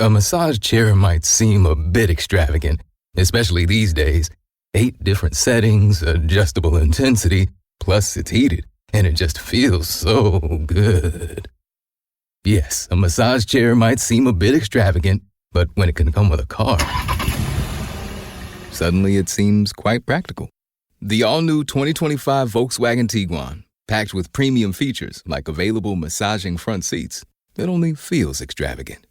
A massage chair might seem a bit extravagant, especially these days. 8 different settings, adjustable intensity, plus it's heated, and it just feels so good. Yes, a massage chair might seem a bit extravagant, but when it can come with a car, suddenly it seems quite practical. The all-new 2025 Volkswagen Tiguan, packed with premium features like available massaging front seats, it only feels extravagant.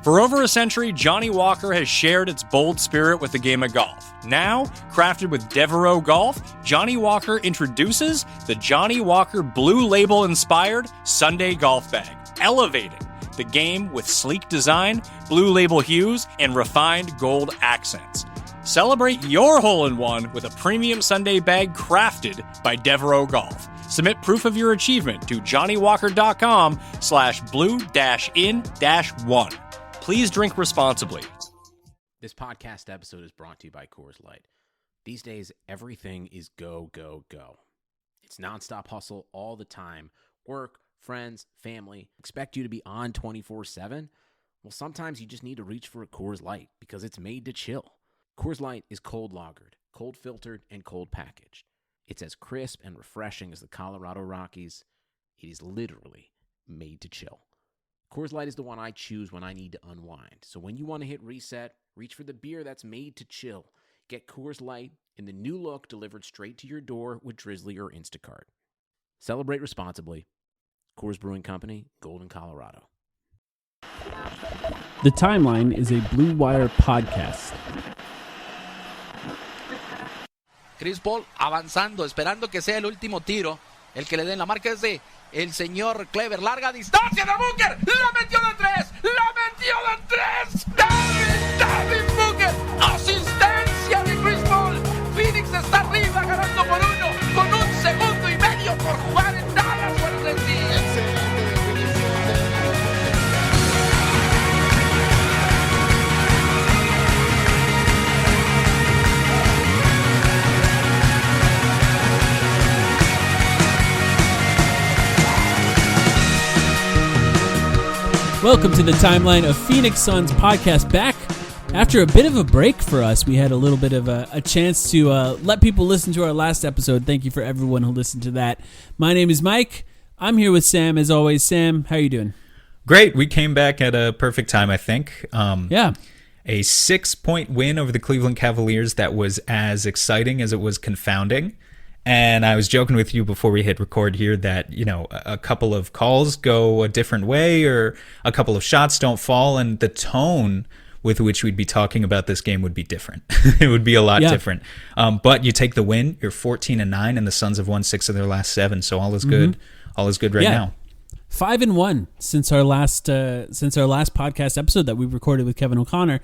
For over a century, Johnny Walker has shared its bold spirit with the game of golf. Now, crafted with Devereaux Golf, Johnny Walker introduces the Johnny Walker Blue Label-inspired Sunday Golf Bag, elevating the game with sleek design, Blue Label hues, and refined gold accents. Celebrate your hole-in-one with a premium Sunday bag crafted by Devereaux Golf. Submit proof of your achievement to johnnywalker.com/blue-in-1. Please drink responsibly. This podcast episode is brought to you by Coors Light. These days, everything is go, go, go. It's nonstop hustle all the time. Work, friends, family, expect you to be on 24/7. Well, sometimes you just need to reach for a Coors Light because it's made to chill. Coors Light is cold lagered, cold filtered, and cold packaged. It's as crisp and refreshing as the Colorado Rockies. It is literally made to chill. Coors Light is the one I choose when I need to unwind. So when you want to hit reset, reach for the beer that's made to chill. Get Coors Light in the new look delivered straight to your door with Drizzly or Instacart. Celebrate responsibly. Coors Brewing Company, Golden, Colorado. The Timeline is a Blue Wire podcast. Chris Paul avanzando, esperando que sea el último tiro. El que le den la marca es de el señor Kleber. Larga distancia de Booker. La metió de 3. La metió de 3. Devin Booker. Asistencia de Chris Paul. Phoenix está arriba ganando por 1. Con 1 segundo y medio por jugar en Dallas. Welcome to the Timeline of Phoenix Suns podcast. Back after a bit of a break for us. We had a little bit of a chance to let people listen to our last episode. Thank you for everyone who listened to that. My name is Mike. I'm here with Sam, as always. Sam, how are you doing? Great. We came back at a perfect time, I think. Yeah. A 6-point win over the Cleveland Cavaliers that was as exciting as it was confounding. And I was joking with you before we hit record here that, you know, a couple of calls go a different way or a couple of shots don't fall, and the tone with which we'd be talking about this game would be different. It would be a lot different. But you take the win, you're 14-9, and the Suns have won 6 of their last 7, so all is good. All is good right now. 5-1 since our last podcast episode that we recorded with Kevin O'Connor,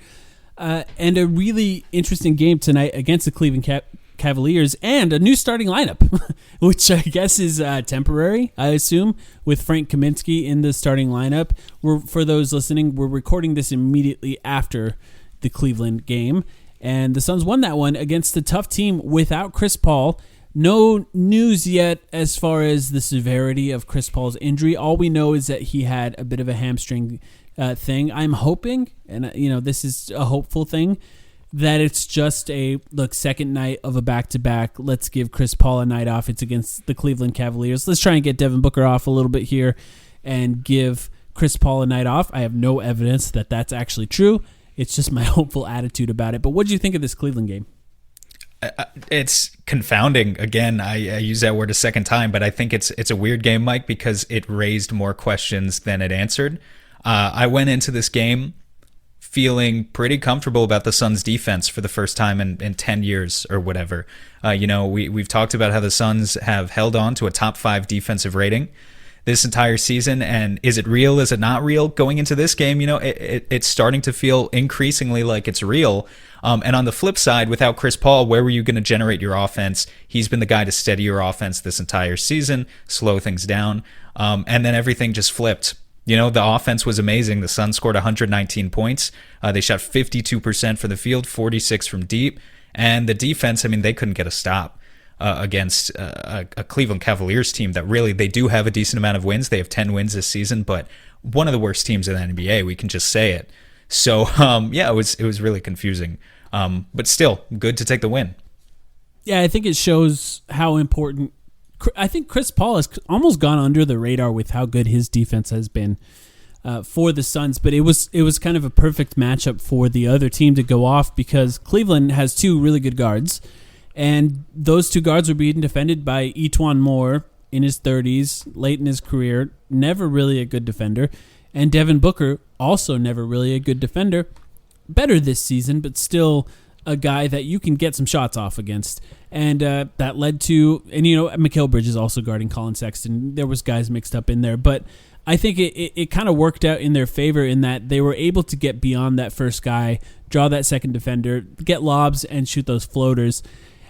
and a really interesting game tonight against the Cleveland Cavaliers, and a new starting lineup, which I guess is temporary, I assume, with Frank Kaminsky in the starting lineup. For those listening, we're recording this immediately after the Cleveland game, and the Suns won that one against a tough team without Chris Paul. No news yet as far as the severity of Chris Paul's injury. All we know is that he had a bit of a hamstring thing. I'm hoping, and this is a hopeful thing, that it's just a second night of a back-to-back. Let's give Chris Paul a night off. It's against the Cleveland Cavaliers. Let's try and get Devin Booker off a little bit here and give Chris Paul a night off. I have no evidence that that's actually true. It's just my hopeful attitude about it. But what did you think of this Cleveland game? It's confounding. Again, I use that word a second time, but I think it's a weird game, Mike, because it raised more questions than it answered. I went into this game feeling pretty comfortable about the Suns' defense for the first time in 10 years or whatever. We've talked about how the Suns have held on to a top 5 defensive rating this entire season, and is it real? Is it not real? Going into this game, it's starting to feel increasingly like it's real. And on the flip side, without Chris Paul, where were you going to generate your offense? He's been the guy to steady your offense this entire season, slow things down, and then everything just flipped. The offense was amazing. The Suns scored 119 points. They shot 52% for the field, 46 from deep. And the defense, they couldn't get a stop against a Cleveland Cavaliers team that really, they do have a decent amount of wins. They have 10 wins this season, but one of the worst teams in the NBA. We can just say it. So yeah, it was really confusing. But still, good to take the win. Yeah, I think it shows how important. I think Chris Paul has almost gone under the radar with how good his defense has been for the Suns, but it was kind of a perfect matchup for the other team to go off because Cleveland has two really good guards, and those two guards were being defended by Etuan Moore in his 30s, late in his career, never really a good defender, and Devin Booker, also never really a good defender, better this season, but still a guy that you can get some shots off against. And that led to, and Mikal Bridges also guarding Colin Sexton. There was guys mixed up in there, but I think it kind of worked out in their favor in that they were able to get beyond that first guy, draw that second defender, get lobs, and shoot those floaters.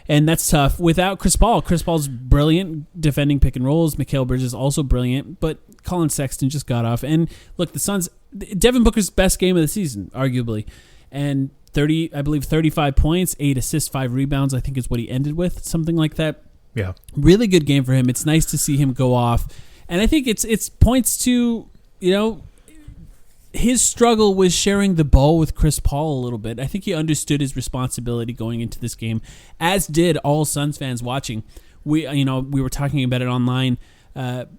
And that's tough. Without Chris Paul, Chris Paul's brilliant defending pick and rolls. Mikal Bridges is also brilliant, but Colin Sexton just got off. And look, the Suns, Devin Booker's best game of the season, arguably. And 35 points, 8 assists, 5 rebounds, I think is what he ended with, something like that. Yeah. Really good game for him. It's nice to see him go off. And I think it's points to, his struggle was sharing the ball with Chris Paul a little bit. I think he understood his responsibility going into this game, as did all Suns fans watching. We were talking about it online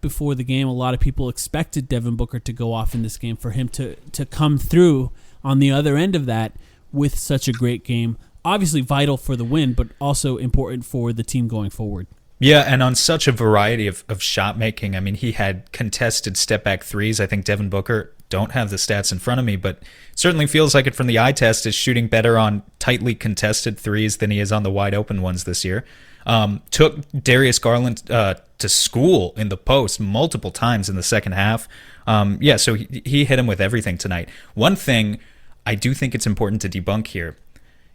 before the game. A lot of people expected Devin Booker to go off in this game, for him to come through on the other end of that with such a great game. Obviously vital for the win, but also important for the team going forward. Yeah, and on such a variety of shot making. I mean, he had contested step back threes. I think Devin Booker, don't have the stats in front of me, but certainly feels like it from the eye test, is shooting better on tightly contested threes than he is on the wide open ones this year. Took Darius Garland to school in the post multiple times in the second half. So he hit him with everything tonight. One thing I do think it's important to debunk here.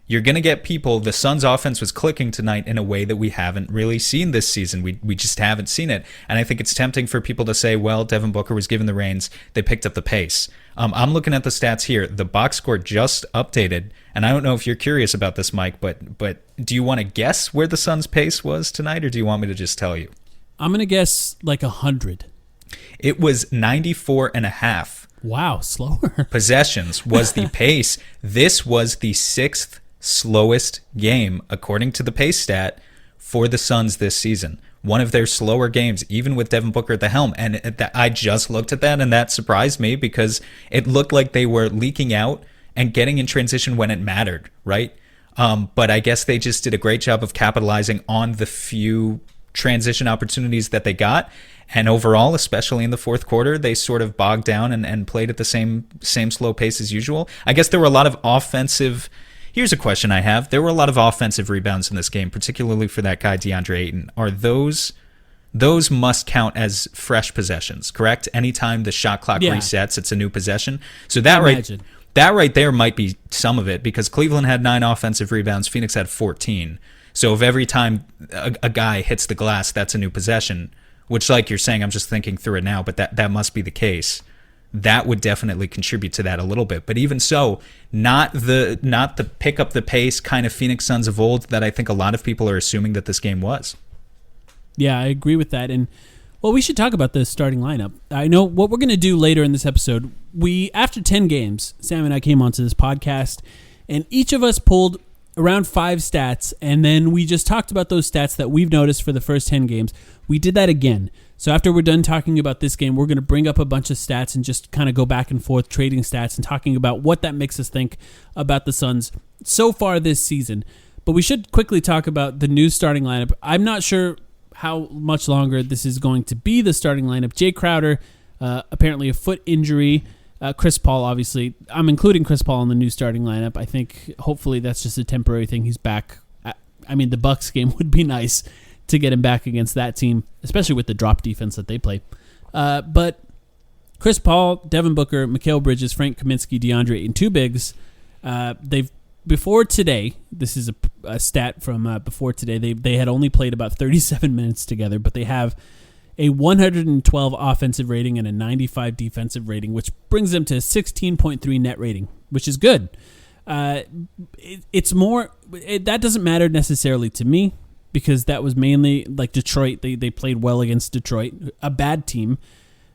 You're going to get people, the Suns offense was clicking tonight in a way that we haven't really seen this season. We just haven't seen it. And I think it's tempting for people to say, well, Devin Booker was given the reins. They picked up the pace. I'm looking at the stats here. The box score just updated. And I don't know if you're curious about this, Mike, but do you want to guess where the Suns' pace was tonight, or do you want me to just tell you? I'm going to guess like 100. It was 94.5. Wow, slower. Possessions was the pace. This was the 6th slowest game, according to the pace stat, for the Suns this season. One of their slower games, even with Devin Booker at the helm. And I just looked at that, and that surprised me because it looked like they were leaking out and getting in transition when it mattered, right? But I guess they just did a great job of capitalizing on the few transition opportunities that they got. And overall, especially in the fourth quarter, they sort of bogged down and played at the same slow pace as usual. I guess there were a lot of offensive... Here's a question I have. There were a lot of offensive rebounds in this game, particularly for that guy DeAndre Ayton. Are those must count as fresh possessions, correct? Anytime the shot clock resets, it's a new possession. So that right there might be some of it, because Cleveland had 9 offensive rebounds, Phoenix had 14. So if every time a guy hits the glass, that's a new possession, which, like you're saying, I'm just thinking through it now, but that must be the case. That would definitely contribute to that a little bit. But even so, not the pick up the pace kind of Phoenix Suns of old that I think a lot of people are assuming that this game was. Yeah, I agree with that. And, well, we should talk about the starting lineup. I know what we're going to do later in this episode. After 10 games, Sam and I came onto this podcast, and each of us pulled around 5 stats, and then we just talked about those stats that we've noticed for the first 10 games. We did that again. So after we're done talking about this game, we're going to bring up a bunch of stats and just kind of go back and forth trading stats and talking about what that makes us think about the Suns so far this season. But we should quickly talk about the new starting lineup. I'm not sure how much longer this is going to be the starting lineup. Jay Crowder, apparently a foot injury. Chris Paul, obviously. I'm including Chris Paul in the new starting lineup. I think hopefully that's just a temporary thing. He's back. I mean, the Bucks game would be nice to get him back against that team, especially with the drop defense that they play. But Chris Paul, Devin Booker, Mikal Bridges, Frank Kaminsky, DeAndre Ayton, 2 bigs. Before today, this is a stat from before today, they had only played about 37 minutes together, but they have a 112 offensive rating and a 95 defensive rating, which brings them to a 16.3 net rating, which is good. It's more, that doesn't matter necessarily to me, because that was mainly like Detroit. They played well against Detroit, a bad team.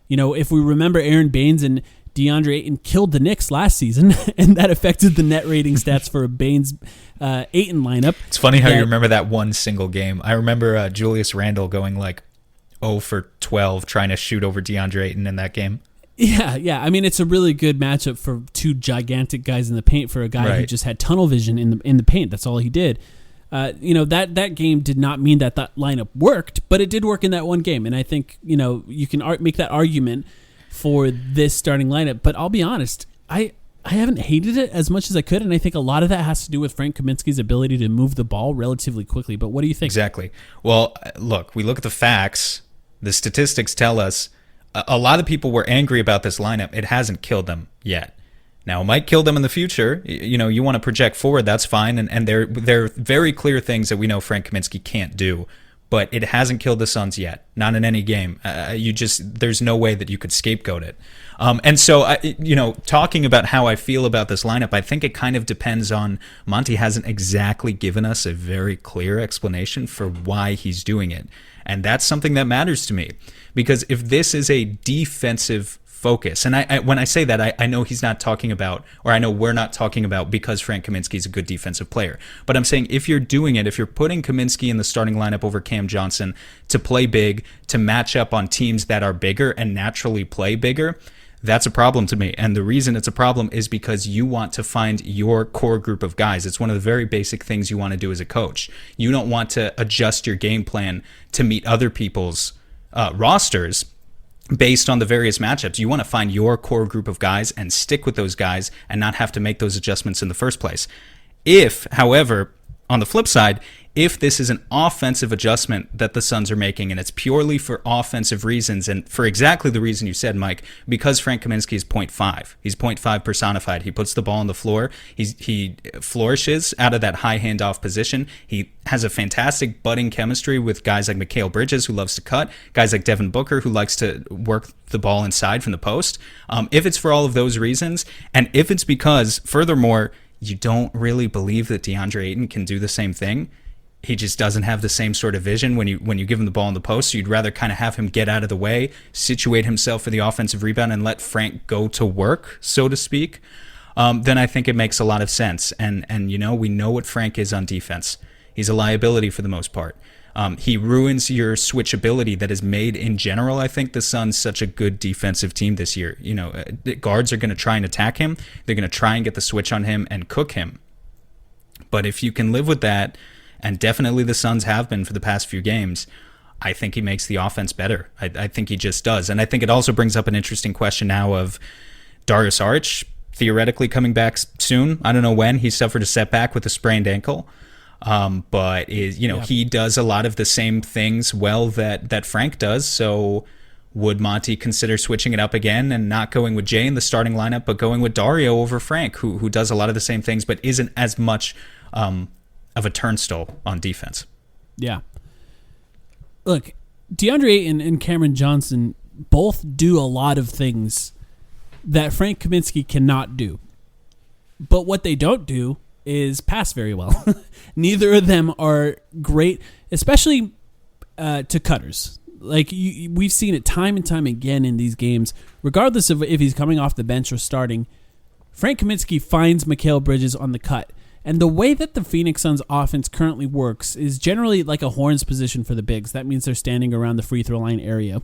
If we remember Aaron Baines and DeAndre Ayton killed the Knicks last season, and that affected the net rating stats for a Baines Ayton lineup. It's funny how you remember that one single game. I remember Julius Randle going like 0 for 12 trying to shoot over DeAndre Ayton in that game. Yeah. I mean, it's a really good matchup for two gigantic guys in the paint for a guy who just had tunnel vision in the paint. That's all he did. That game did not mean that lineup worked, but it did work in that one game. And I think, you can make that argument for this starting lineup. But I'll be honest, I haven't hated it as much as I could, and I think a lot of that has to do with Frank Kaminsky's ability to move the ball relatively quickly. But what do you think? Exactly. Well, look, we look at the facts. The statistics tell us a lot of people were angry about this lineup. It hasn't killed them yet. Now, it might kill them in the future. You want to project forward, that's fine. And there are very clear things that we know Frank Kaminsky can't do. But it hasn't killed the Suns yet. Not in any game. There's no way that you could scapegoat it. And so, talking about how I feel about this lineup, I think it kind of depends on Monty hasn't exactly given us a very clear explanation for why he's doing it. And that's something that matters to me. Because if this is a defensive focus, and I when I say that, I know he's not talking about, or I know we're not talking about because Frank Kaminsky is a good defensive player. But I'm saying if you're doing it, if you're putting Kaminsky in the starting lineup over Cam Johnson to play big, to match up on teams that are bigger and naturally play bigger, that's a problem to me. And the reason it's a problem is because you want to find your core group of guys. It's one of the very basic things you want to do as a coach. You don't want to adjust your game plan to meet other people's rosters based on the various matchups. You want to find your core group of guys and stick with those guys and not have to make those adjustments in the first place. If, however, on the flip side, if this is an offensive adjustment that the Suns are making and it's purely for offensive reasons and for exactly the reason you said, Mike, because Frank Kaminsky is 0.5. He's 0.5 personified. He puts the ball on the floor. He flourishes out of that high handoff position. He has a fantastic budding chemistry with guys like Mikal Bridges, who loves to cut, guys like Devin Booker, who likes to work the ball inside from the post. If it's for all of those reasons, and if it's because, furthermore, you don't really believe that DeAndre Ayton can do the same thing, he just doesn't have the same sort of vision when you give him the ball in the post. So you'd rather kind of have him get out of the way, situate himself for the offensive rebound, and let Frank go to work, so to speak. Then I think it makes a lot of sense. And we know what Frank is on defense. He's a liability for the most part. He ruins your switchability that is made in general. I think the Suns such a good defensive team this year. Guards are going to try and attack him. They're going to try and get the switch on him and cook him. But if you can live with that, and definitely the Suns have been for the past few games, I think he makes the offense better. I think he just does. And I think it also brings up an interesting question now of Darius Saric theoretically coming back soon. I don't know when. He suffered a setback with a sprained ankle. But he does a lot of the same things well that Frank does. So would Monty consider switching it up again and not going with Jay in the starting lineup, but going with Dario over Frank, who does a lot of the same things, but isn't as much of a turnstile on defense? Yeah. Look, DeAndre Ayton and Cameron Johnson both do a lot of things that Frank Kaminsky cannot do. But what they don't do is pass very well. Neither of them are great, especially to cutters. Like we've seen it time and time again in these games, regardless of if he's coming off the bench or starting. Frank Kaminsky finds Mikal Bridges on the cut. And the way that the Phoenix Suns offense currently works is generally like a horns position for the bigs. That means they're standing around the free throw line area.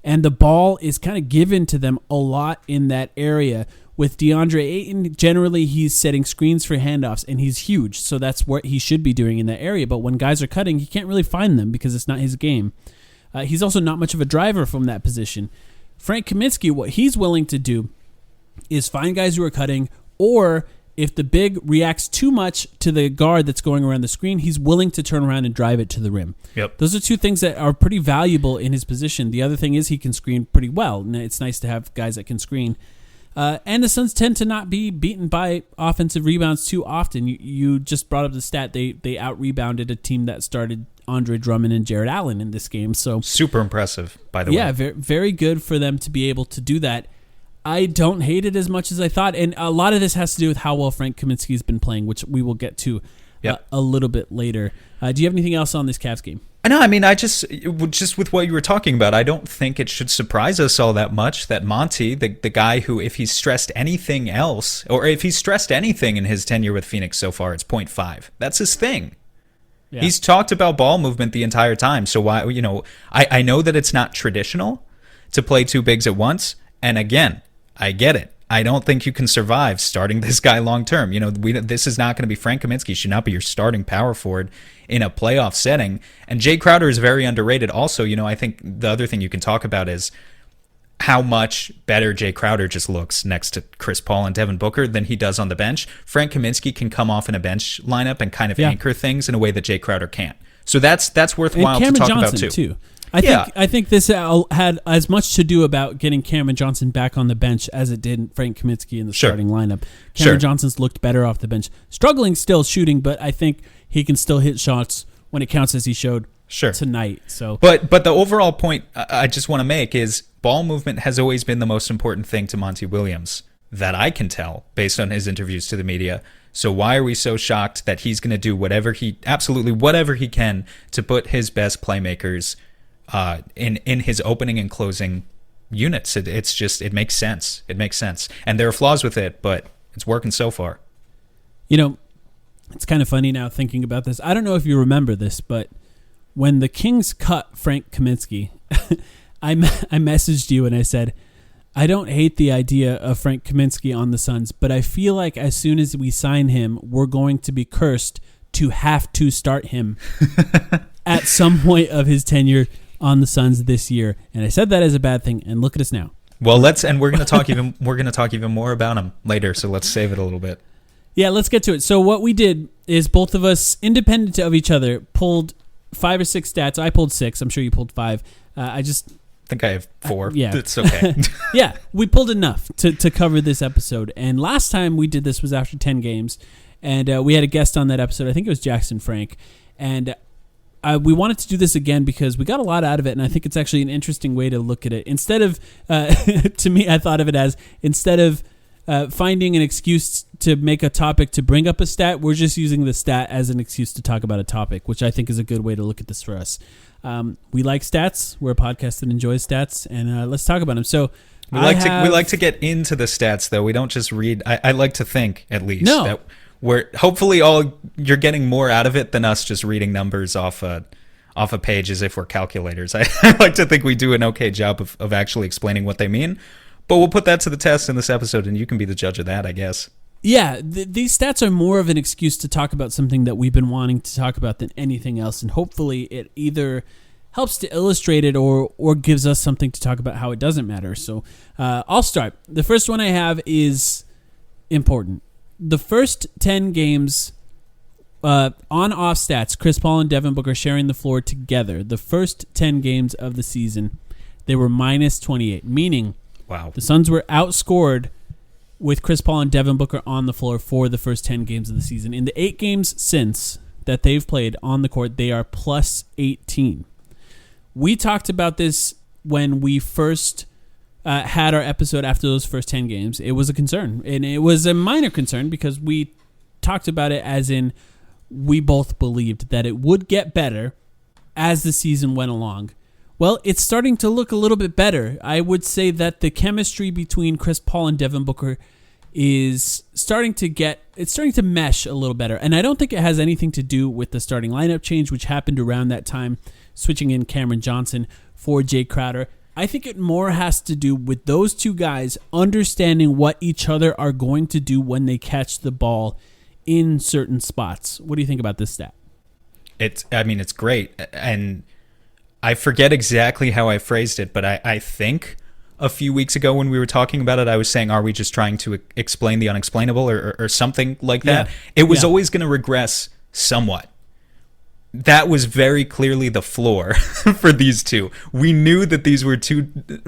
And the ball is kind of given to them a lot in that area. With DeAndre Ayton, generally he's setting screens for handoffs, and he's huge, so that's what he should be doing in that area. But when guys are cutting, he can't really find them because it's not his game. He's also not much of a driver from that position. Frank Kaminsky, what he's willing to do is find guys who are cutting, or if the big reacts too much to the guard that's going around the screen, he's willing to turn around and drive it to the rim. Yep. Those are two things that are pretty valuable in his position. The other thing is he can screen pretty well, and it's nice to have guys that can screen. And the Suns tend to not be beaten by offensive rebounds too often. You just brought up the stat. They out-rebounded a team that started Andre Drummond and Jared Allen in this game. So super impressive, by the way. Yeah, very, very good for them to be able to do that. I don't hate it as much as I thought, and a lot of this has to do with how well Frank Kaminsky has been playing, which we will get to a little bit later. Do you have anything else on this Cavs game? No, I mean, I just with what you were talking about, I don't think it should surprise us all that much that Monty, the guy who, if he's stressed anything else, or if he's stressed anything in his tenure with Phoenix so far, it's 0.5. That's his thing. Yeah. He's talked about ball movement the entire time. So why, I know that it's not traditional to play two bigs at once. And again, I get it. I don't think you can survive starting this guy long term. This is not going to be Frank Kaminsky. Should not be your starting power forward in a playoff setting. And Jay Crowder is very underrated. Also, I think the other thing you can talk about is how much better Jay Crowder just looks next to Chris Paul and Devin Booker than he does on the bench. Frank Kaminsky can come off in a bench lineup and kind of anchor things in a way that Jay Crowder can't. So that's worthwhile to talk about too. I think this had as much to do about getting Cameron Johnson back on the bench as it did Frank Kaminsky in the starting lineup. Cameron Johnson's looked better off the bench. Struggling still shooting, but I think he can still hit shots when it counts, as he showed tonight. So, But the overall point I just want to make is ball movement has always been the most important thing to Monty Williams that I can tell based on his interviews to the media. So why are we so shocked that he's going to do whatever he can to put his best playmakers in his opening and closing units? It makes sense. It makes sense. And there are flaws with it, but it's working so far. It's kind of funny now thinking about this. I don't know if you remember this, but when the Kings cut Frank Kaminsky, I messaged you and I said, I don't hate the idea of Frank Kaminsky on the Suns, but I feel like as soon as we sign him, we're going to be cursed to have to start him at some point of his tenure on the Suns this year. And I said that as a bad thing, and look at us now. Well, we're going to talk even more about him later, so let's save it a little bit. Yeah, let's get to it. So what we did is both of us, independent of each other, pulled 5 or 6 stats. I pulled 6. I'm sure you pulled 5. I think I have 4. Yeah. It's okay. Yeah, we pulled enough to cover this episode. And last time we did this was after 10 games. And we had a guest on that episode. I think it was Jackson Frank. And we wanted to do this again because we got a lot out of it. And I think it's actually an interesting way to look at it. Instead of, to me, I thought of it as, instead of finding an excuse to make a topic to bring up a stat, we're just using the stat as an excuse to talk about a topic, which I think is a good way to look at this for us. We like stats. We're a podcast that enjoys stats, and let's talk about them. So we like to get into the stats, though. We don't just read. I like to think, at least, that we're hopefully you're getting more out of it than us just reading numbers off a page as if we're calculators. I like to think we do an okay job of actually explaining what they mean. But we'll put that to the test in this episode, and you can be the judge of that, I guess. Yeah, these stats are more of an excuse to talk about something that we've been wanting to talk about than anything else, and hopefully it either helps to illustrate it or gives us something to talk about how it doesn't matter. So I'll start. The first one I have is important. The first 10 games, on-off stats, Chris Paul and Devin Booker sharing the floor together. The first 10 games of the season, they were minus 28, meaning the Suns were outscored with Chris Paul and Devin Booker on the floor for the first 10 games of the season. In the 8 games since that they've played on the court, they are plus 18. We talked about this when we first had our episode after those first 10 games. It was a concern, and it was a minor concern because we talked about it as in we both believed that it would get better as the season went along. Well, it's starting to look a little bit better. I would say that the chemistry between Chris Paul and Devin Booker is starting to mesh a little better. And I don't think it has anything to do with the starting lineup change, which happened around that time, switching in Cameron Johnson for Jay Crowder. I think it more has to do with those two guys understanding what each other are going to do when they catch the ball in certain spots. What do you think about this stat? It's great. And I forget exactly how I phrased it, but I think a few weeks ago when we were talking about it, I was saying, are we just trying to explain the unexplainable or something like that? Yeah. It was always going to regress somewhat. That was very clearly the floor for these two. We knew that these were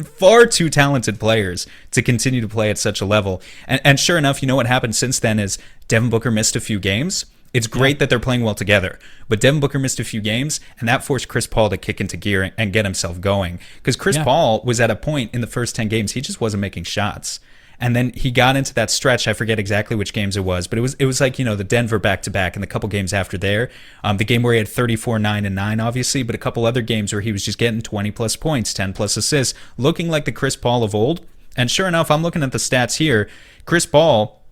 far too talented players to continue to play at such a level. And sure enough, what happened since then is Devin Booker missed a few games. It's great that they're playing well together, but Devin Booker missed a few games, and that forced Chris Paul to kick into gear and get himself going. Because Chris Paul was at a point in the first 10 games, he just wasn't making shots. And then he got into that stretch. I forget exactly which games it was, but it was like, the Denver back-to-back and the couple games after there. The game where he had 34, 9, and 9, obviously, but a couple other games where he was just getting 20-plus points, 10-plus assists, looking like the Chris Paul of old. And sure enough, I'm looking at the stats here. Chris Paul,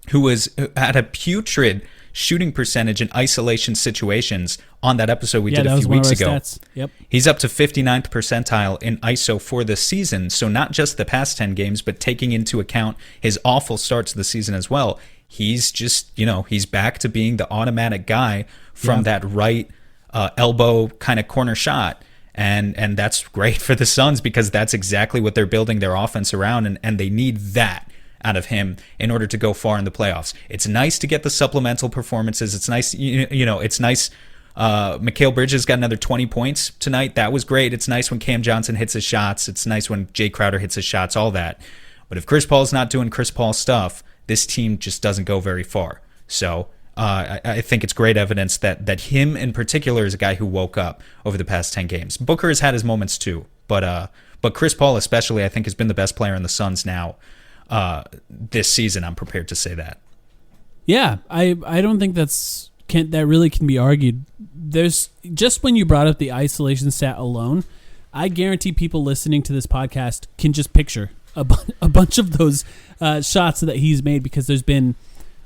who had a putrid shooting percentage in isolation situations on that episode we did a few weeks ago. Stats. Yep. He's up to 59th percentile in ISO for this season. So not just the past 10 games, but taking into account his awful start to the season as well. He's just, he's back to being the automatic guy from that right elbow kind of corner shot. And that's great for the Suns because that's exactly what they're building their offense around, and they need that out of him in order to go far in the playoffs. It's nice to get the supplemental performances. It's nice, it's nice. Mikal Bridges got another 20 points tonight. That was great. It's nice when Cam Johnson hits his shots. It's nice when Jay Crowder hits his shots, all that. But if Chris Paul's not doing Chris Paul stuff, this team just doesn't go very far. So I think it's great evidence that him in particular is a guy who woke up over the past 10 games. Booker has had his moments too, but Chris Paul especially, I think, has been the best player in the Suns now this season. I'm prepared to say that. Yeah, I don't think that really can be argued. There's just when you brought up the isolation stat alone, I guarantee people listening to this podcast can just picture a bunch of those shots that he's made, because there's been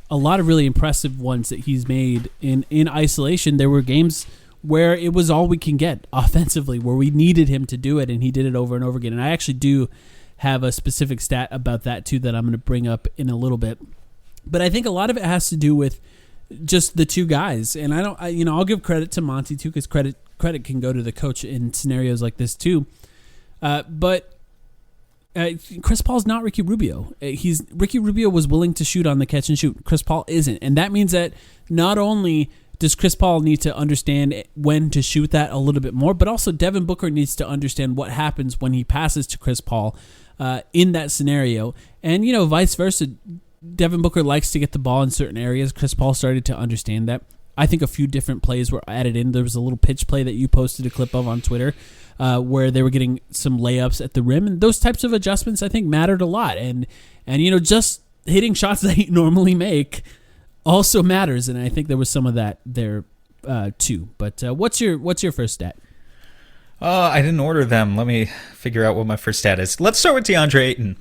a lot of really impressive ones that he's made in isolation. There were games where it was all we can get offensively, where we needed him to do it, and he did it over and over again. And I actually do have a specific stat about that too that I'm going to bring up in a little bit. But I think a lot of it has to do with just the two guys. And I'll give credit to Monty too, because credit can go to the coach in scenarios like this too. But Chris Paul's not Ricky Rubio. Ricky Rubio was willing to shoot on the catch and shoot. Chris Paul isn't. And that means that not only does Chris Paul need to understand when to shoot that a little bit more, but also Devin Booker needs to understand what happens when he passes to Chris Paul in that scenario. And, vice versa. Devin Booker likes to get the ball in certain areas. Chris Paul started to understand that. I think a few different plays were added in. There was a little pitch play that you posted a clip of on Twitter where they were getting some layups at the rim. And those types of adjustments, I think, mattered a lot. And just hitting shots that you normally make also matters. And I think there was some of that there too. But what's your first stat? I didn't order them. Let me figure out what my first stat is. Let's start with DeAndre Ayton.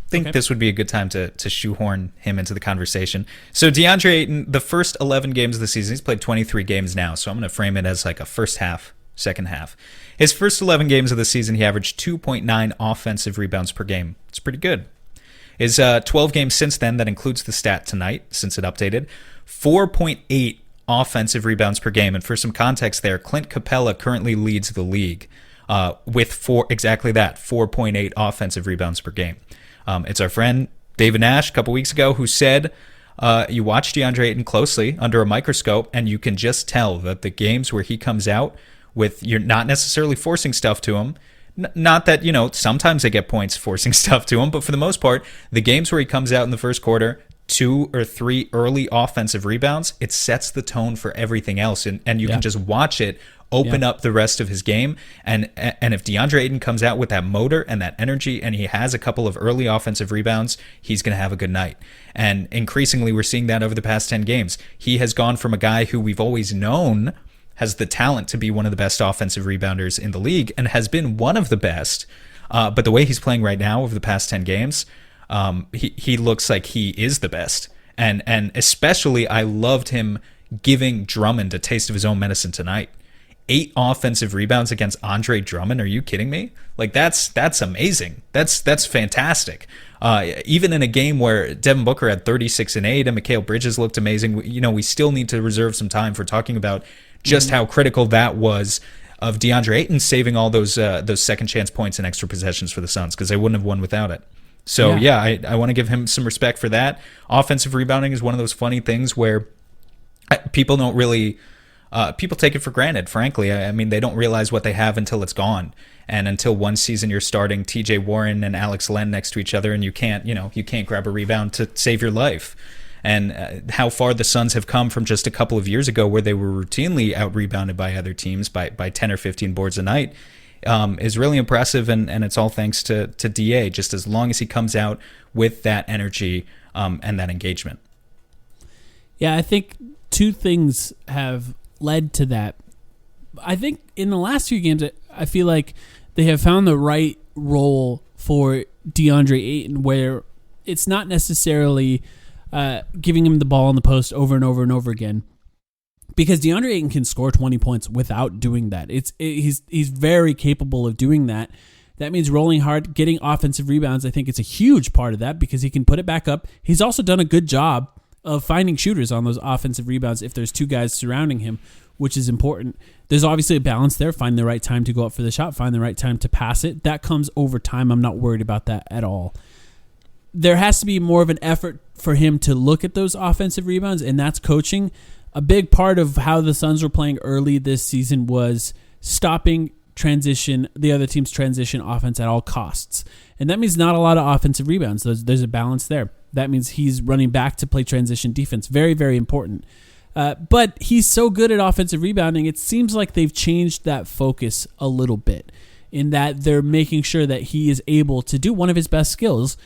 I think this would be a good time to shoehorn him into the conversation. So DeAndre Ayton, the first 11 games of the season, he's played 23 games now, so I'm going to frame it as like a first half, second half. His first 11 games of the season, he averaged 2.9 offensive rebounds per game. It's pretty good. His 12 games since then, that includes the stat tonight, since it updated, 4.8 offensive rebounds per game. And for some context there, Clint Capella currently leads the league with 4.8 offensive rebounds per game. It's our friend David Nash a couple weeks ago who said you watch DeAndre Ayton closely under a microscope and you can just tell that the games where he comes out with, you're not necessarily forcing stuff to him. Not that, sometimes they get points forcing stuff to him, but for the most part, the games where he comes out in the first quarter, 2 or 3 early offensive rebounds, it sets the tone for everything else. And you can just watch it open up the rest of his game. And if DeAndre Ayton comes out with that motor and that energy and he has a couple of early offensive rebounds, he's going to have a good night. And increasingly, we're seeing that over the past 10 games. He has gone from a guy who we've always known has the talent to be one of the best offensive rebounders in the league and has been one of the best. But the way he's playing right now over the past 10 games, he looks like he is the best. And especially, I loved him giving Drummond a taste of his own medicine tonight. 8 offensive rebounds against Andre Drummond. Are you kidding me? Like, that's amazing. That's fantastic. Even in a game where Devin Booker had 36 and 8 and Mikal Bridges looked amazing, we still need to reserve some time for talking about just how critical that was of DeAndre Ayton saving all those second chance points and extra possessions for the Suns, because they wouldn't have won without it. So I want to give him some respect for that. Offensive rebounding is one of those funny things where people don't really people take it for granted, frankly. I mean, they don't realize what they have until it's gone. And until one season you're starting TJ Warren and Alex Len next to each other and you can't grab a rebound to save your life. And how far the Suns have come from just a couple of years ago where they were routinely out-rebounded by other teams by 10 or 15 boards a night is really impressive, and it's all thanks to DA, just as long as he comes out with that energy and that engagement. Yeah, I think two things have led to that. I think in the last few games, I feel like they have found the right role for DeAndre Ayton, where it's not necessarily giving him the ball in the post over and over and over again, because DeAndre Ayton can score 20 points without doing that. He's very capable of doing that. That means rolling hard, getting offensive rebounds. I think it's a huge part of that because he can put it back up. He's also done a good job of finding shooters on those offensive rebounds if there's two guys surrounding him, which is important. There's obviously a balance there. Find the right time to go up for the shot. Find the right time to pass it. That comes over time. I'm not worried about that at all. There has to be more of an effort for him to look at those offensive rebounds, and that's coaching. A big part of how the Suns were playing early this season was stopping the other team's transition offense at all costs. And that means not a lot of offensive rebounds. There's a balance there. That means he's running back to play transition defense. Very, very important. But he's so good at offensive rebounding, it seems like they've changed that focus a little bit, in that they're making sure that he is able to do one of his best skills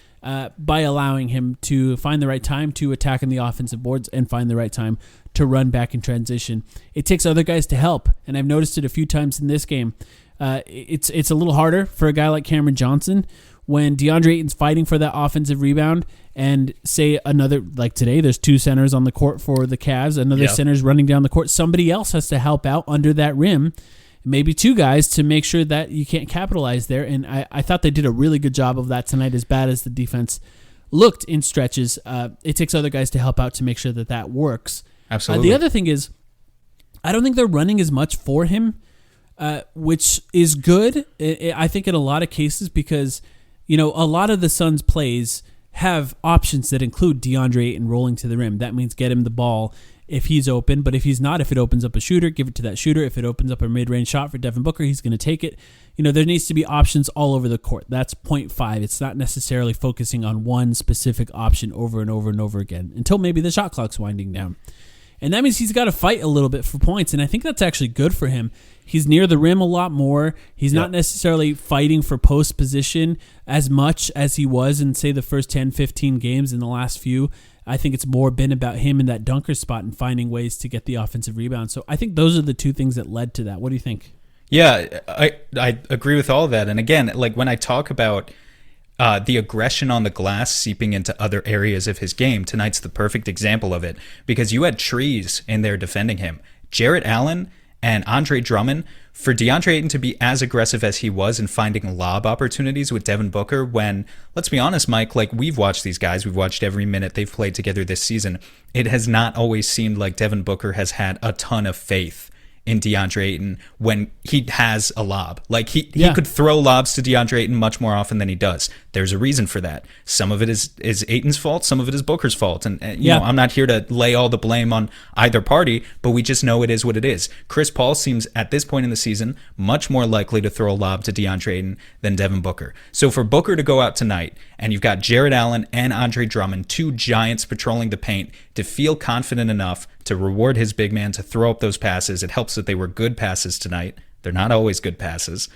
by allowing him to find the right time to attack in the offensive boards and find the right time to run back in transition. It takes other guys to help, and I've noticed it a few times in this game. It's a little harder for a guy like Cameron Johnson when DeAndre Ayton's fighting for that offensive rebound, and say another, like today, there's two centers on the court for the Cavs, another center's running down the court. Somebody else has to help out under that rim, maybe two guys, to make sure that you can't capitalize there. And I thought they did a really good job of that tonight, as bad as the defense looked in stretches. It takes other guys to help out to make sure that works. Absolutely. The other thing is, I don't think they're running as much for him, which is good, I think, in a lot of cases, because a lot of the Suns' plays have options that include DeAndre Ayton rolling to the rim. That means get him the ball if he's open, but if he's not, if it opens up a shooter, give it to that shooter. If it opens up a mid-range shot for Devin Booker, he's going to take it. There needs to be options all over the court. That's point 5. It's not necessarily focusing on one specific option over and over and over again until maybe the shot clock's winding down. And that means he's got to fight a little bit for points, and I think that's actually good for him. He's near the rim a lot more. He's not necessarily fighting for post position as much as he was in, say, the first 10, 15 games in the last few. I think it's more been about him in that dunker spot and finding ways to get the offensive rebound. So I think those are the two things that led to that. What do you think? Yeah, I agree with all of that. And again, like when I talk about the aggression on the glass seeping into other areas of his game, tonight's the perfect example of it, because you had trees in there defending him. Jarrett Allen and Andre Drummond, for DeAndre Ayton to be as aggressive as he was in finding lob opportunities with Devin Booker, when, let's be honest, Mike, like we've watched these guys, we've watched every minute they've played together this season. It has not always seemed like Devin Booker has had a ton of faith in DeAndre Ayton when he has a lob. Like he could throw lobs to DeAndre Ayton much more often than he does. There's a reason for that. Some of it is Ayton's fault, some of it is Booker's fault. And you know, I'm not here to lay all the blame on either party, but we just know it is what it is. Chris Paul seems at this point in the season much more likely to throw a lob to DeAndre Ayton than Devin Booker. So for Booker to go out tonight and you've got Jarrett Allen and Andre Drummond, two giants patrolling the paint, to feel confident enough to reward his big man to throw up those passes. It helps that they were good passes tonight. They're not always good passes.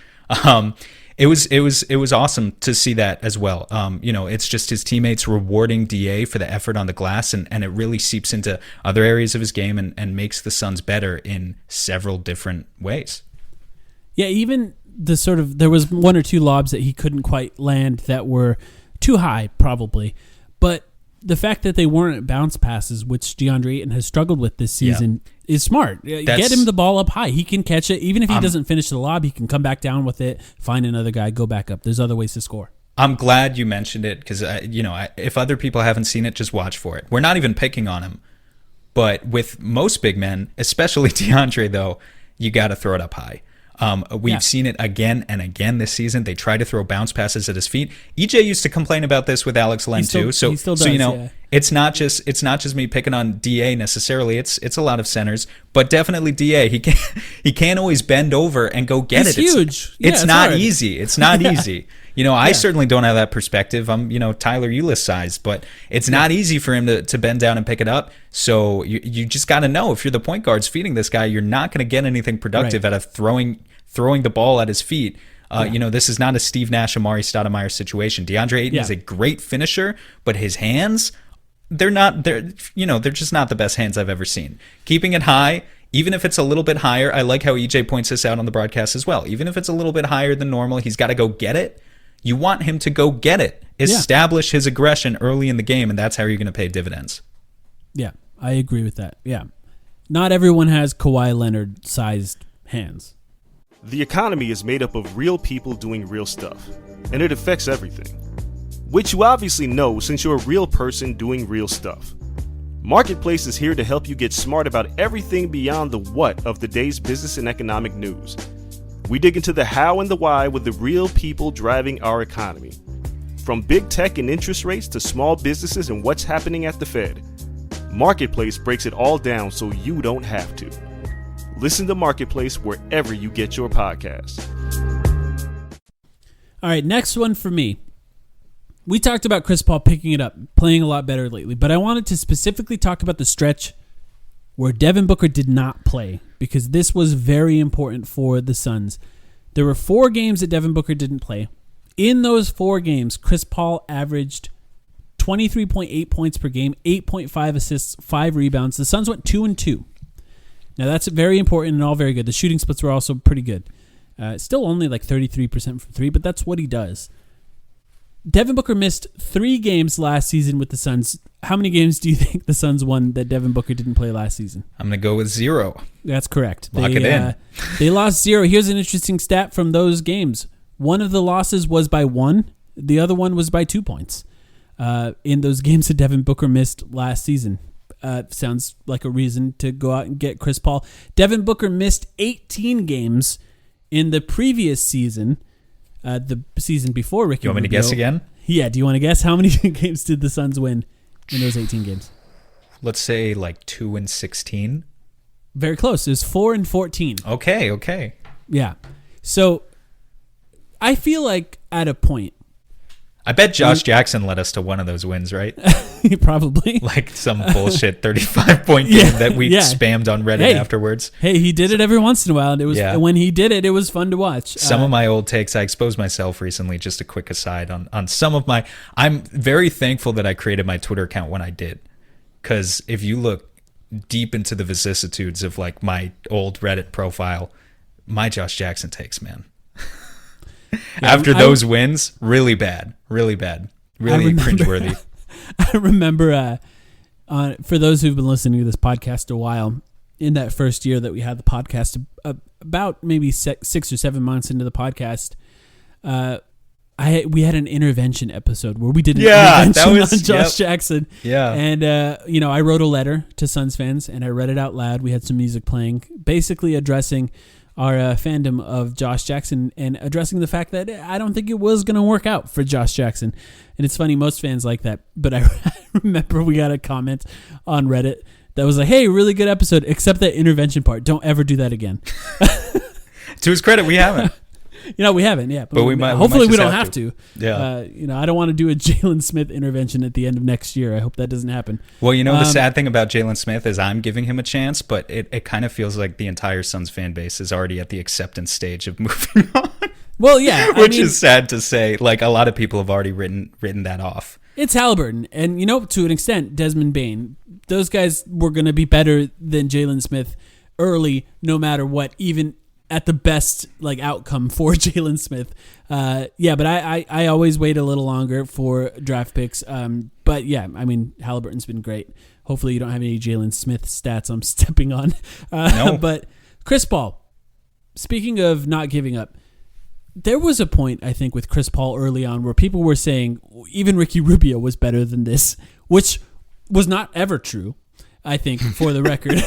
It was awesome to see that as well. It's just his teammates rewarding DA for the effort on the glass, and it really seeps into other areas of his game and makes the Suns better in several different ways. Yeah, even there was one or two lobs that he couldn't quite land that were too high, probably. But the fact that they weren't bounce passes, which DeAndre Ayton has struggled with this season, is smart. Get him the ball up high. He can catch it. Even if he doesn't finish the lob, he can come back down with it, find another guy, go back up. There's other ways to score. I'm glad you mentioned it because, if other people haven't seen it, just watch for it. We're not even picking on him. But with most big men, especially DeAndre, though, you got to throw it up high. We've seen it again and again this season. They try to throw bounce passes at his feet. EJ used to complain about this with Alex Len too. So it's not just me picking on DA necessarily. It's a lot of centers, but definitely DA. He can't always bend over and go get it. He's huge. It's not easy. It's not easy. I certainly don't have that perspective. I'm, Tyler Ulis size, but it's not easy for him to bend down and pick it up. So you just got to know, if you're the point guards feeding this guy, you're not going to get anything productive out of throwing throwing the ball at his feet. This is not a Steve Nash, Amari Stoudemire situation. DeAndre Ayton is a great finisher, but his hands, they're just not the best hands I've ever seen. Keeping it high, even if it's a little bit higher, I like how EJ points this out on the broadcast as well. Even if it's a little bit higher than normal, he's got to go get it. You want him to go get it. Establish his aggression early in the game, and that's how you're going to pay dividends. Yeah, I agree with that. Yeah. Not everyone has Kawhi Leonard-sized hands. The economy is made up of real people doing real stuff, and it affects everything. Which you obviously know since you're a real person doing real stuff. Marketplace is here to help you get smart about everything beyond the what of the day's business and economic news. We dig into the how and the why with the real people driving our economy. From big tech and interest rates to small businesses and what's happening at the Fed, Marketplace breaks it all down so you don't have to. Listen to Marketplace wherever you get your podcasts. All right, next one for me. We talked about Chris Paul picking it up, playing a lot better lately, but I wanted to specifically talk about the stretch where Devin Booker did not play, because this was very important for the Suns. There were 4 games that Devin Booker didn't play. In those 4 games, Chris Paul averaged 23.8 points per game, 8.5 assists, 5 rebounds. The Suns went 2-2. Now, that's very important and all very good. The shooting splits were also pretty good. Still only like 33% from 3, but that's what he does. Devin Booker missed 3 games last season with the Suns. How many games do you think the Suns won that Devin Booker didn't play last season? I'm going to go with 0. That's correct. Lock it in. They lost 0. Here's an interesting stat from those games. One of the losses was by 1. The other one was by 2 points. In those games that Devin Booker missed last season. Sounds like a reason to go out and get Chris Paul. Devin Booker missed 18 games in the previous season. The season before Ricky Rubio. You want me to guess again? Yeah, do you want to guess how many games did the Suns win in those 18 games? Let's say like 2-16. Very close. It was 4-14. Okay. Yeah. So I feel like at a point, I bet Josh Jackson led us to one of those wins, right? Probably. Like some bullshit 35-point game that we spammed on Reddit afterwards. Hey, he did it every once in a while, and it was when he did it, it was fun to watch. Some of my old takes, I exposed myself recently. Just a quick aside on some of my. I'm very thankful that I created my Twitter account when I did, because if you look deep into the vicissitudes of like my old Reddit profile, my Josh Jackson takes, man. After those wins, really bad, really cringeworthy. I remember, for those who've been listening to this podcast a while, in that first year that we had the podcast, about maybe 6 or 7 months into the podcast, we had an intervention episode where we did an intervention on Josh Jackson. Yeah. And, I wrote a letter to Suns fans, and I read it out loud. We had some music playing, basically addressing our fandom of Josh Jackson and addressing the fact that I don't think it was going to work out for Josh Jackson. And it's funny, most fans like that. But I remember we got a comment on Reddit that was like, hey, really good episode, except that intervention part. Don't ever do that again. To his credit, we haven't. We haven't, yeah. But we might. Hopefully we don't have to. Yeah. I don't want to do a Jalen Smith intervention at the end of next year. I hope that doesn't happen. Well, the sad thing about Jalen Smith is I'm giving him a chance, but it kind of feels like the entire Suns fan base is already at the acceptance stage of moving on. Well, yeah. Which is sad to say. Like, a lot of people have already written that off. It's Halliburton. And, to an extent, Desmond Bane. Those guys were going to be better than Jalen Smith early, no matter what, even at the best outcome for Jalen Smith. But I always wait a little longer for draft picks. But yeah, Halliburton's been great. Hopefully you don't have any Jalen Smith stats I'm stepping on. No. But Chris Paul, speaking of not giving up, there was a point, I think, with Chris Paul early on where people were saying even Ricky Rubio was better than this, which was not ever true, I think, for the record.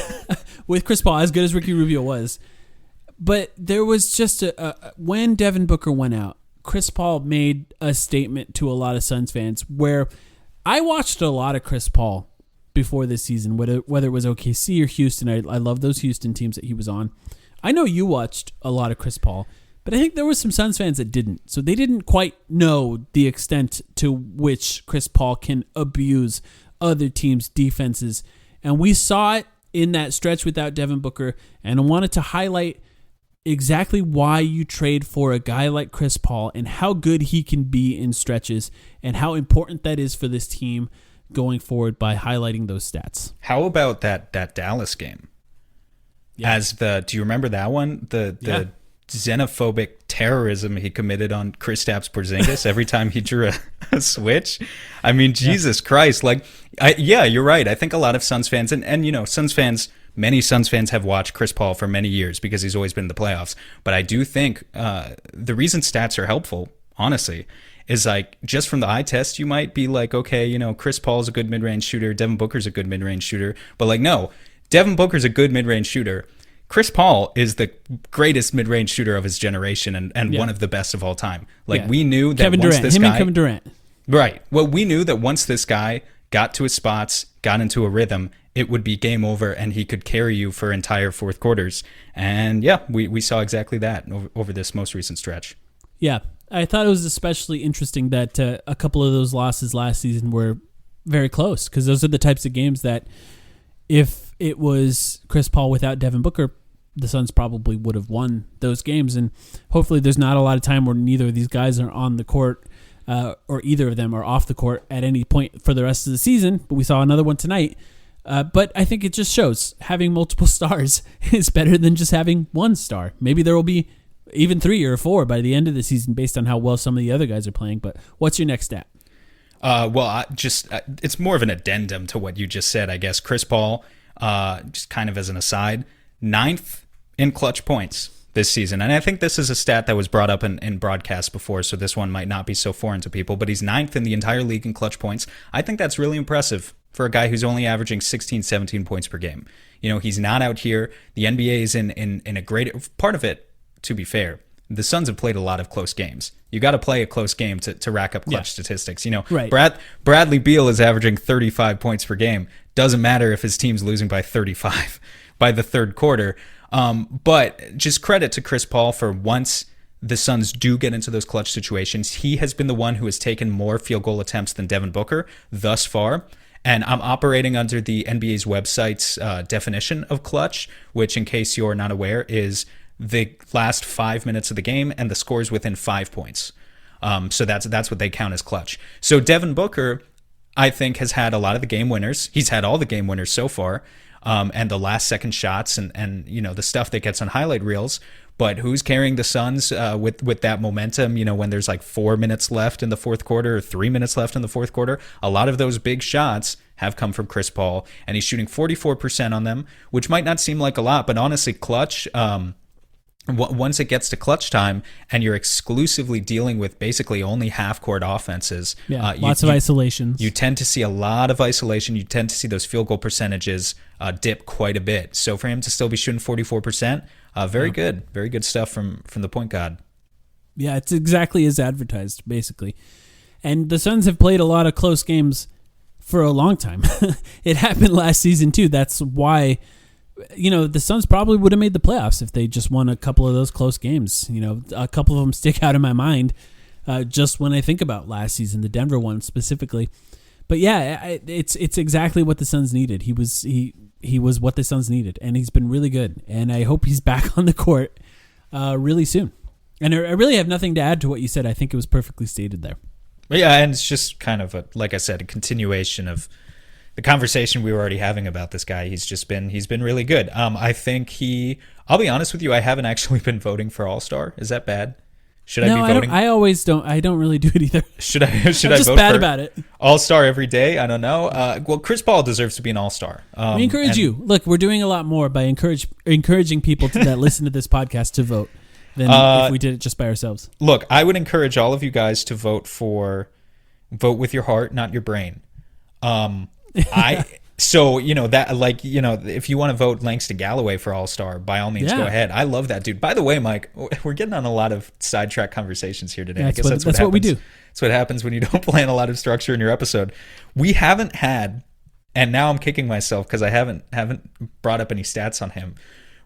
With Chris Paul, as good as Ricky Rubio was. But there was just when Devin Booker went out, Chris Paul made a statement to a lot of Suns fans where I watched a lot of Chris Paul before this season, whether it was OKC or Houston. I love those Houston teams that he was on. I know you watched a lot of Chris Paul, but I think there were some Suns fans that didn't. So they didn't quite know the extent to which Chris Paul can abuse other teams' defenses. And we saw it in that stretch without Devin Booker. And I wanted to highlight exactly why you trade for a guy like Chris Paul and how good he can be in stretches and how important that is for this team going forward by highlighting those stats. How about that Dallas game? Yeah. Do you remember that one? The xenophobic terrorism he committed on Kristaps Porzingis every time he drew a switch. I mean, Jesus Christ. Like, you're right. I think a lot of Suns fans, and you know, many Suns fans have watched Chris Paul for many years because he's always been in the playoffs. But I do think the reason stats are helpful, honestly, is like just from the eye test, you might be like, okay, you know, Chris Paul's a good mid-range shooter. Devin Booker's a good mid-range shooter. But like, no, Devin Booker's a good mid-range shooter. Chris Paul is the greatest mid-range shooter of his generation and one of the best of all time. Like, we knew that Kevin once Durant, this him guy... and Kevin Durant. Right. Well, we knew that once this guy got to his spots, got into a rhythm, it would be game over and he could carry you for entire fourth quarters. And yeah, we saw exactly that over this most recent stretch. Yeah. I thought it was especially interesting that a couple of those losses last season were very close because those are the types of games that if it was Chris Paul without Devin Booker, the Suns probably would have won those games. And hopefully there's not a lot of time where neither of these guys are on the court or either of them are off the court at any point for the rest of the season. But we saw another one tonight. But I think it just shows having multiple stars is better than just having one star. Maybe there will be even 3 or 4 by the end of the season based on how well some of the other guys are playing. But what's your next stat? It's more of an addendum to what you just said, I guess. Chris Paul, just kind of as an aside, 9th in clutch points this season. And I think this is a stat that was brought up in broadcasts before, so this one might not be so foreign to people, but he's 9th in the entire league in clutch points. I think that's really impressive for a guy who's only averaging 16, 17 points per game. You know, he's not out here. The NBA is in a great part of it, to be fair. The Suns have played a lot of close games. You got to play a close game to rack up clutch statistics. You know, right. Bradley Beal is averaging 35 points per game. Doesn't matter if his team's losing by 35 by the third quarter. But just credit to Chris Paul for once the Suns do get into those clutch situations, he has been the one who has taken more field goal attempts than Devin Booker thus far. And I'm operating under the NBA's website's definition of clutch, which, in case you're not aware, is the last 5 minutes of the game and the scores within 5 points. So that's what they count as clutch. So Devin Booker, I think, has had a lot of the game winners. He's had all the game winners so far. And the last second shots and you know the stuff that gets on highlight reels. But who's carrying the Suns with that momentum? You know, when there's like 4 minutes left in the fourth quarter or 3 minutes left in the fourth quarter, a lot of those big shots have come from Chris Paul, and he's shooting 44% on them, which might not seem like a lot, but honestly, clutch. Once it gets to clutch time and you're exclusively dealing with basically only half-court offenses, lots of isolations. You tend to see a lot of isolation. You tend to see those field goal percentages dip quite a bit. So for him to still be shooting 44%, very good stuff from the point guard. Yeah, it's exactly as advertised, basically. And the Suns have played a lot of close games for a long time. It happened last season too. That's why, you know, the Suns probably would have made the playoffs if they just won a couple of those close games. You know, a couple of them stick out in my mind just when I think about last season, the Denver one specifically. But yeah, it's exactly what the Suns needed. He was what the Suns needed, and he's been really good. And I hope he's back on the court really soon. And I really have nothing to add to what you said. I think it was perfectly stated there. Yeah, and it's just kind of like I said, a continuation of the conversation we were already having about this guy. He's been really good. I think I'll be honest with you, I haven't actually been voting for All-Star. Is that bad? Should I be voting? I always don't. I don't really do it either. Should I I'm just vote bad for about it. All-Star every day? I don't know. Well, Chris Paul deserves to be an All-Star. We encourage you. Look, we're doing a lot more by encouraging people that listen to this podcast to vote than if we did it just by ourselves. Look, I would encourage all of you guys to vote with your heart, not your brain. So, you know, that, like, you know, if you want to vote Langston Galloway for All-Star, by all means, go ahead. I love that dude. By the way, Mike, we're getting on a lot of sidetrack conversations here today. Yeah, I guess that's what we do. That's what happens when you don't plan a lot of structure in your episode. We haven't had, and now I'm kicking myself because I haven't brought up any stats on him.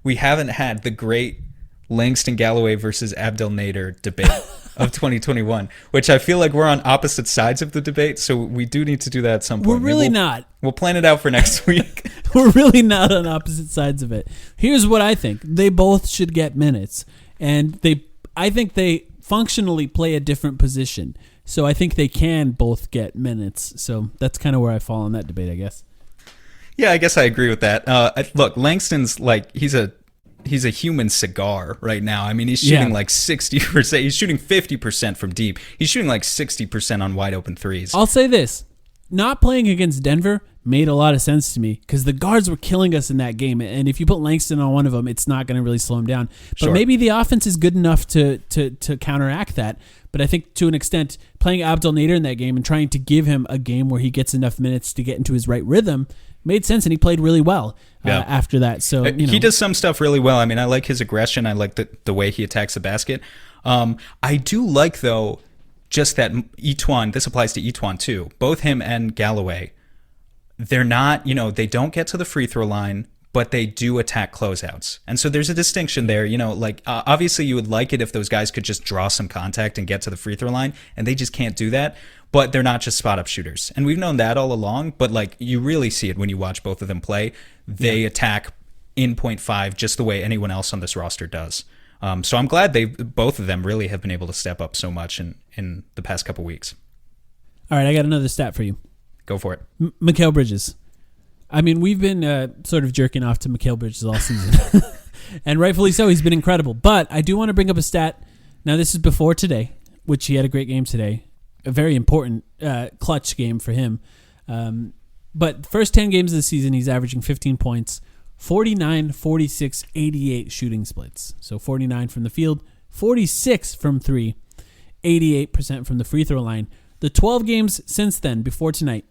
We haven't had the great Langston Galloway versus Abdel Nader debate of 2021, which I feel like we're on opposite sides of the debate, so we do need to do that at some point. We're really not. We'll plan it out for next week. We're really not on opposite sides of it. Here's what I think. They both should get minutes. And I think they functionally play a different position. So I think they can both get minutes. So that's kind of where I fall on that debate, I guess. Yeah, I guess I agree with that. Look, Langston's like he's a human cigar right now. I mean, he's shooting like 60%. He's shooting 50% from deep. He's shooting like 60% on wide open threes. I'll say this. Not playing against Denver made a lot of sense to me because the guards were killing us in that game. And if you put Langston on one of them, it's not going to really slow him down. But maybe the offense is good enough to counteract that. But I think to an extent, playing Abdel Nader in that game and trying to give him a game where he gets enough minutes to get into his right rhythm made sense, and he played really well after that. So he does some stuff really well. I mean, I like his aggression. I like the way he attacks the basket. I do like, though, just that Etuan, this applies to Etuan too, both him and Galloway, they're not, they don't get to the free throw line, but they do attack closeouts. And so there's a distinction there, obviously you would like it if those guys could just draw some contact and get to the free throw line, and they just can't do that. But they're not just spot up shooters. And we've known that all along, but you really see it when you watch both of them play. They attack in 0.5 just the way anyone else on this roster does. So I'm glad both of them really have been able to step up so much in the past couple weeks. All right, I got another stat for you. Go for it. Mikal Bridges. I mean, we've been sort of jerking off to Mikal Bridges all season. And rightfully so, he's been incredible. But I do want to bring up a stat. Now, this is before today, which he had a great game today. A very important clutch game for him. But first 10 games of the season, he's averaging 15 points, 49, 46, 88 shooting splits. So 49 from the field, 46 from three, 88% from the free throw line. The 12 games since then, before tonight,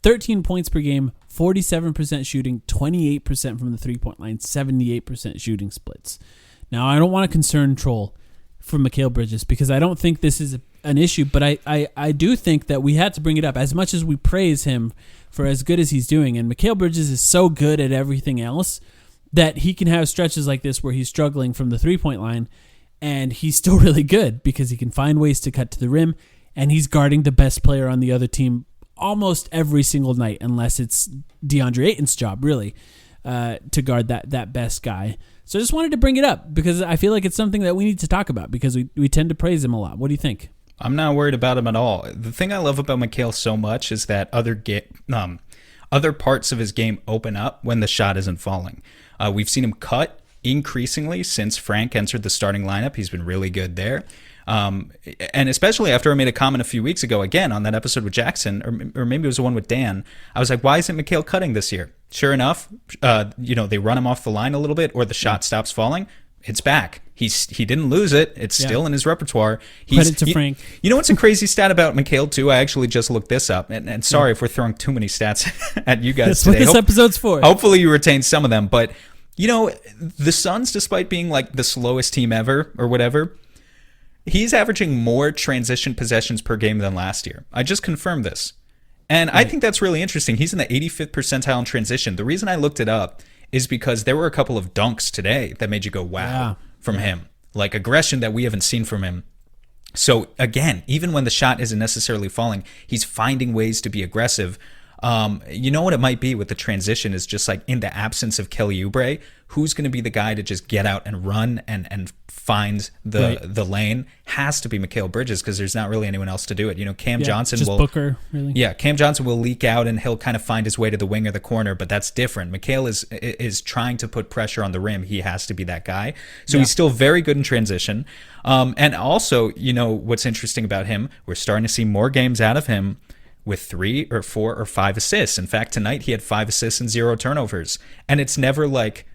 13 points per game, 47% shooting, 28% from the three-point line, 78% shooting splits. Now, I don't want to concern Troll for Mikal Bridges because I don't think this is an issue, but I do think that we had to bring it up as much as we praise him for as good as he's doing. And Mikal Bridges is so good at everything else that he can have stretches like this where he's struggling from the three-point line and he's still really good because he can find ways to cut to the rim and he's guarding the best player on the other team almost every single night, unless it's DeAndre Ayton's job, really, to guard that best guy. So I just wanted to bring it up because I feel like it's something that we need to talk about because we tend to praise him a lot. What do you think? I'm not worried about him at all. The thing I love about Mikal so much is that other parts of his game open up when the shot isn't falling. We've seen him cut increasingly since Frank entered the starting lineup. He's been really good there. And especially after I made a comment a few weeks ago, again, on that episode with Jackson, or maybe it was the one with Dan, I was like, why isn't Mikal cutting this year? Sure enough, they run him off the line a little bit or the shot stops falling. It's back. He didn't lose it. It's still in his repertoire. Credit to Frank. You know what's a crazy stat about Mikal, too? I actually just looked this up. And sorry if we're throwing too many stats at you guys That's today. What this episode's for. Hopefully you retain some of them. But, the Suns, despite being like the slowest team ever or whatever, he's averaging more transition possessions per game than last year. I just confirmed this. And right. I think that's really interesting. He's in the 85th percentile in transition. The reason I looked it up is because there were a couple of dunks today that made you go, wow, from him. Like aggression that we haven't seen from him. So again, even when the shot isn't necessarily falling, he's finding ways to be aggressive. You know what it might be with the transition is just like in the absence of Kelly Oubre, who's going to be the guy to just get out and run and find the lane has to be Mikal Bridges because there's not really anyone else to do it. Cam Johnson will Booker, really. Yeah, Cam Johnson will leak out and he'll kind of find his way to the wing or the corner, but that's different. Mikal is trying to put pressure on the rim. He has to be that guy. So he's still very good in transition. And also, what's interesting about him, we're starting to see more games out of him with 3 or 4 or 5 assists. In fact, tonight he had 5 assists and 0 turnovers. And it's never like,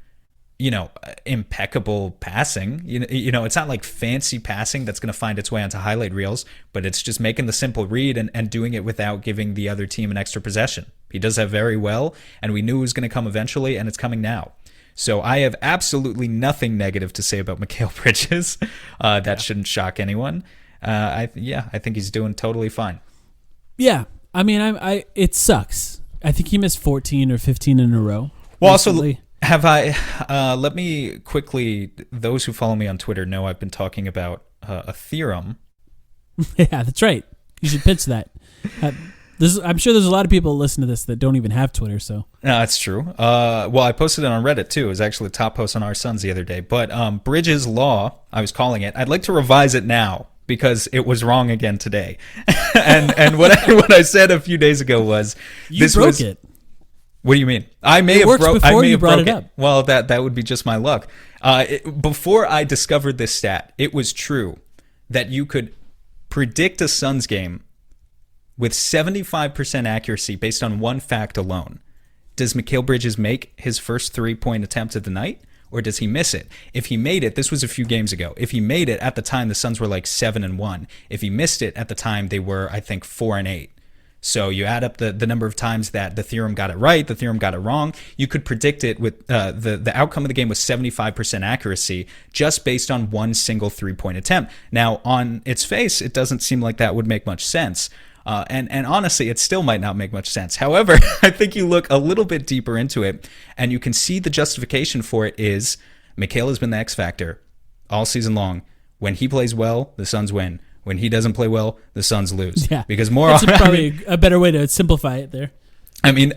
impeccable passing. It's not like fancy passing that's going to find its way onto highlight reels, but it's just making the simple read and doing it without giving the other team an extra possession. He does that very well, and we knew it was going to come eventually, and it's coming now. So I have absolutely nothing negative to say about Mikal Bridges. That shouldn't shock anyone. I think he's doing totally fine. Yeah, I mean, it sucks. I think he missed 14 or 15 in a row. Well, recently. Let me quickly, those who follow me on Twitter know I've been talking about a theorem. Yeah, that's right. You should pitch that. I'm sure there's a lot of people that listen to this that don't even have Twitter. So No, that's true. Well, I posted it on Reddit too. It was actually the top post on our Suns the other day. But Bridges Law, I was calling it. I'd like to revise it now because it was wrong again today. and what I said a few days ago was you broke it. What do you mean? I may have before you brought it up. Well, that would be just my luck. Before I discovered this stat, it was true that you could predict a Suns game with 75% accuracy based on one fact alone. Does Mikal Bridges make his first 3-point attempt of the night, or does he miss it? If he made it, this was a few games ago. If he made it at the time, the Suns were like 7-1. If he missed it at the time, they were, I think, 4-8. So you add up the number of times that the theorem got it right, the theorem got it wrong. You could predict it with the outcome of the game was 75% accuracy just based on one single 3-point attempt. Now, on its face, it doesn't seem like that would make much sense. And honestly, it still might not make much sense. However, I think you look a little bit deeper into it, and you can see the justification for it is Mikal has been the X factor all season long. When he plays well, the Suns win. When he doesn't play well, the Suns lose. Yeah, because more that's often, probably a better way to simplify it there. I mean,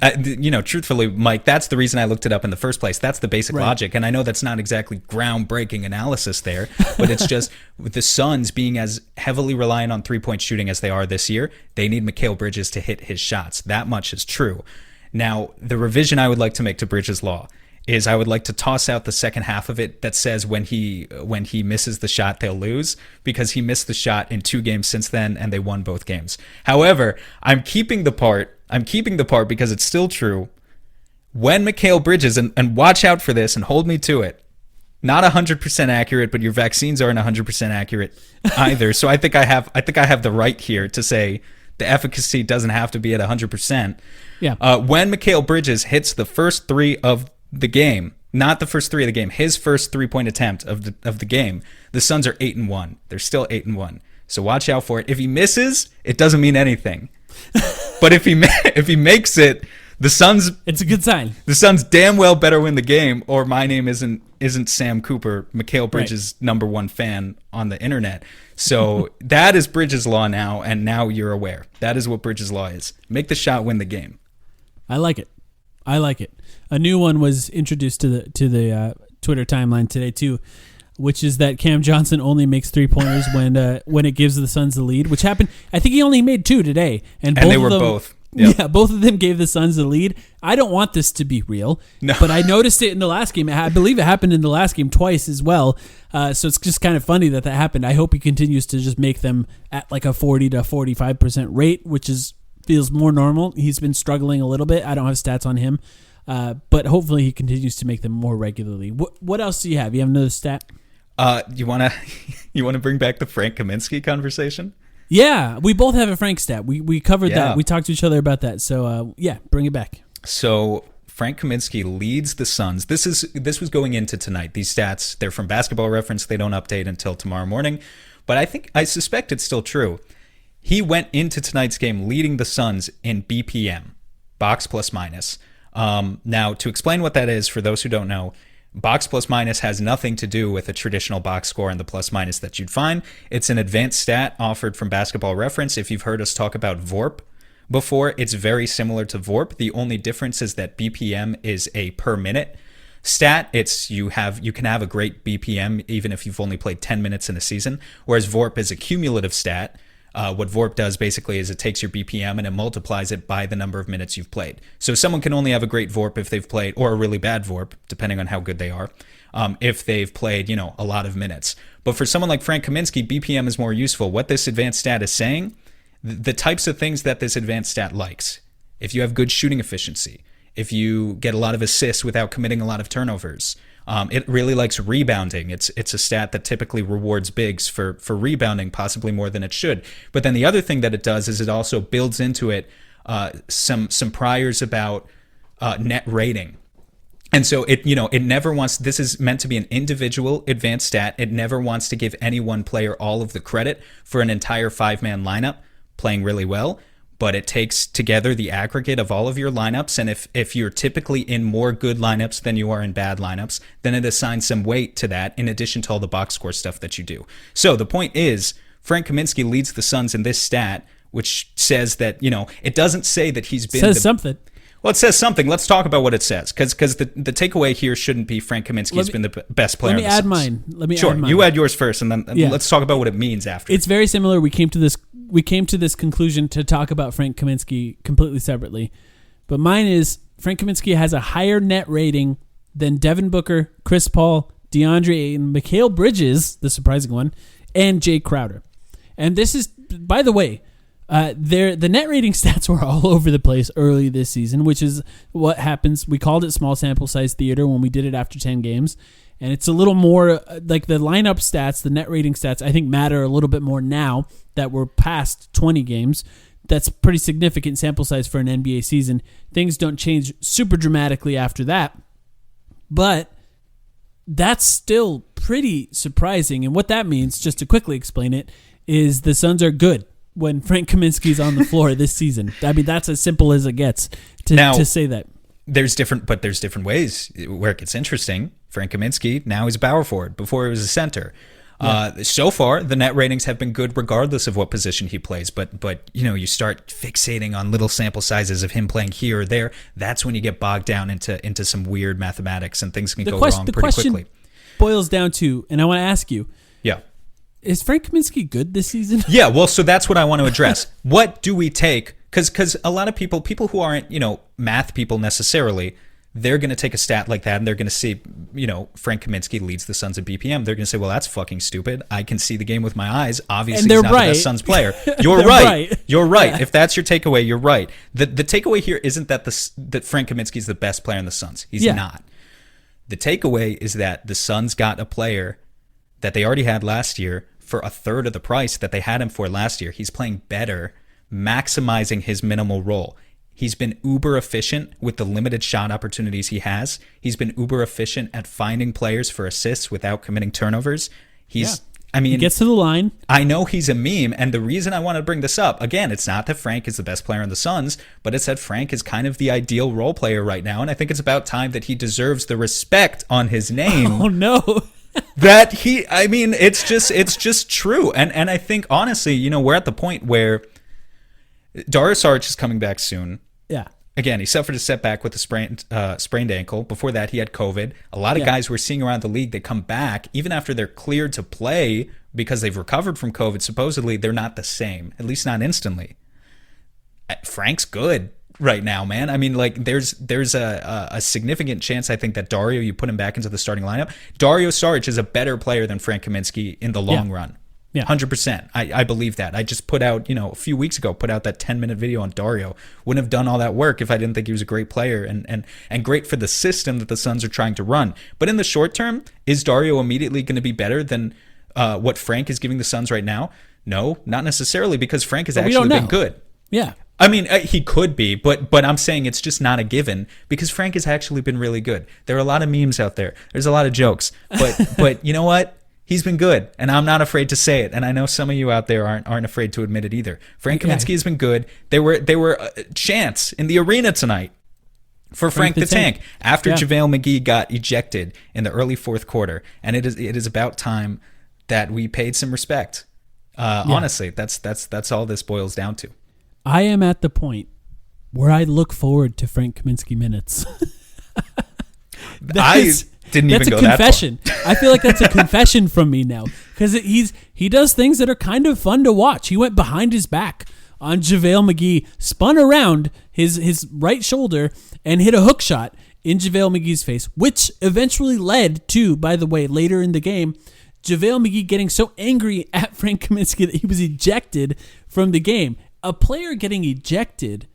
truthfully, Mike, that's the reason I looked it up in the first place. That's the basic logic. And I know that's not exactly groundbreaking analysis there, but it's just with the Suns being as heavily reliant on 3-point shooting as they are this year, they need Mikal Bridges to hit his shots. That much is true. Now, the revision I would like to make to Bridges' Law is I would like to toss out the second half of it that says when he misses the shot, they'll lose, because he missed the shot in 2 games since then, and they won both games. However, I'm keeping the part because it's still true. When Mikal Bridges, and watch out for this and hold me to it, not 100% accurate, but your vaccines aren't 100% accurate either. So I think I have the right here to say the efficacy doesn't have to be at 100%. Yeah. When Mikal Bridges hits the first 3 of the game, not the first 3 of the game, his first 3-point attempt of the game, the Suns are 8-1. They're still 8-1. So watch out for it. If he misses, it doesn't mean anything. But if he makes it, the Suns, it's a good sign. The Suns damn well better win the game, or my name isn't Sam Cooper, Mikal Bridges' #1 fan on the internet. So that is Bridges' Law now, and now you're aware. That is what Bridges' Law is. Make the shot, win the game. I like it. A new one was introduced to the Twitter timeline today too, which is that Cam Johnson only makes 3-pointers when it gives the Suns the lead, which happened. I think he only made 2 today, and they were both. Yep. Yeah, both of them gave the Suns the lead. I don't want this to be real, but I noticed it in the last game. I believe it happened in the last game twice as well. So it's just kind of funny that happened. I hope he continues to just make them at like a 40 to 45% rate, which feels more normal. He's been struggling a little bit. I don't have stats on him, but hopefully he continues to make them more regularly. What else do you have? You have another stat? You wanna bring back the Frank Kaminsky conversation? Yeah, we both have a Frank stat. We covered that. We talked to each other about that. So bring it back. So Frank Kaminsky leads the Suns. This was going into tonight. These stats, they're from Basketball Reference. They don't update until tomorrow morning, but I suspect it's still true. He went into tonight's game leading the Suns in BPM, box plus minus. Now, to explain what that is for those who don't know, box plus minus has nothing to do with a traditional box score and the plus minus that you'd find. It's an advanced stat offered from Basketball Reference. If you've heard us talk about VORP before, it's very similar to VORP. The only difference is that BPM is a per minute stat. You can have a great BPM even if you've only played 10 minutes in a season, whereas VORP is a cumulative stat. What VORP does basically is it takes your BPM and it multiplies it by the number of minutes you've played. So someone can only have a great VORP if they've played, or a really bad VORP, depending on how good they are, if they've played, a lot of minutes. But for someone like Frank Kaminsky, BPM is more useful. What this advanced stat is saying, the types of things that this advanced stat likes, if you have good shooting efficiency, if you get a lot of assists without committing a lot of turnovers, it really likes rebounding. It's a stat that typically rewards bigs for rebounding, possibly more than it should. But then the other thing that it does is it also builds into it some priors about net rating. And so it never wants, this is meant to be an individual advanced stat. It never wants to give any one player all of the credit for an entire 5-man lineup playing really well. But it takes together the aggregate of all of your lineups, and if you're typically in more good lineups than you are in bad lineups, then it assigns some weight to that in addition to all the box score stuff that you do. So the point is, Frank Kaminsky leads the Suns in this stat which says that, it doesn't say that he's been Says something. Well, it says something. Let's talk about what it says, because the takeaway here shouldn't be Frank Kaminsky's been the best player. Let me on the add Suns. mine. Sure, add mine. you add yours first, and then let's talk about what it means after. It's very similar. We came to this conclusion to talk about Frank Kaminsky completely separately, but mine is Frank Kaminsky has a higher net rating than Devin Booker, Chris Paul, DeAndre Ayton, Mikal Bridges, the surprising one, and Jay Crowder. And this is, by the way, the net rating stats were all over the place early this season, which is what happens. We called it small sample size theater when we did it after 10 games. And it's a little more like the lineup stats, the net rating stats, I think matter a little bit more now that we're past 20 games. That's pretty significant sample size for an NBA season. Things don't change super dramatically after that. But that's still pretty surprising. And what that means, just to quickly explain it, is the Suns are good when Frank Kaminsky's on the floor this season. I mean, that's as simple as it gets to say that. There's different ways where it gets interesting. Frank Kaminsky now is a power forward. Before he was a center. Yeah. So far, the net ratings have been good regardless of what position he plays. But you start fixating on little sample sizes of him playing here or there. That's when you get bogged down into some weird mathematics, and things can go wrong pretty quickly. Boils down to, and I want to ask you, yeah, is Frank Kaminsky good this season? Yeah, well, so that's what I want to address. What do we take? Because a lot of people who aren't math people necessarily, they're going to take a stat like that and they're going to see, Frank Kaminsky leads the Suns at BPM. They're going to say, well, that's fucking stupid. I can see the game with my eyes. Obviously, he's not the best Suns player. You're right. You're right. Yeah. If that's your takeaway, you're right. The takeaway here isn't that Frank Kaminsky is the best player in the Suns. He's not. The takeaway is that the Suns got a player that they already had last year for a third of the price that they had him for last year. He's playing better, maximizing his minimal role. He's been uber efficient with the limited shot opportunities he has. He's been uber efficient at finding players for assists without committing turnovers. He gets to the line. I know he's a meme, and the reason I want to bring this up, again, it's not that Frank is the best player in the Suns, but it's that Frank is kind of the ideal role player right now, and I think it's about time that he deserves the respect on his name. Oh, no. It's just true. And I think, honestly, we're at the point where Dario Saric is coming back soon. Yeah. Again, he suffered a setback with a sprained ankle. Before that, he had COVID. A lot of guys we're seeing around the league, they come back, even after they're cleared to play because they've recovered from COVID, supposedly they're not the same, at least not instantly. Frank's good right now, man. I mean, like, there's a significant chance, I think, that Dario, you put him back into the starting lineup. Dario Saric is a better player than Frank Kaminsky in the long run. Yeah. 100%. I believe that. I just put out, a few weeks ago, that 10-minute video on Dario. Wouldn't have done all that work if I didn't think he was a great player and great for the system that the Suns are trying to run. But in the short term, is Dario immediately going to be better than what Frank is giving the Suns right now? No, not necessarily, because Frank has actually been good. Yeah. I mean, he could be, but I'm saying it's just not a given because Frank has actually been really good. There are a lot of memes out there. There's a lot of jokes, but you know what? He's been good, and I'm not afraid to say it. And I know some of you out there aren't afraid to admit it either. Frank Kaminsky has been good. There were chants in the arena tonight for Frank the Tank after JaVale McGee got ejected in the early fourth quarter, and it is about time that we paid some respect. Honestly, that's all this boils down to. I am at the point where I look forward to Frank Kaminsky minutes. Didn't even go confession. that far. I feel like that's a confession from me now because he does things that are kind of fun to watch. He went behind his back on JaVale McGee, spun around his right shoulder and hit a hook shot in JaVale McGee's face, which eventually led to, by the way, later in the game, JaVale McGee getting so angry at Frank Kaminsky that he was ejected from the game. A player getting ejected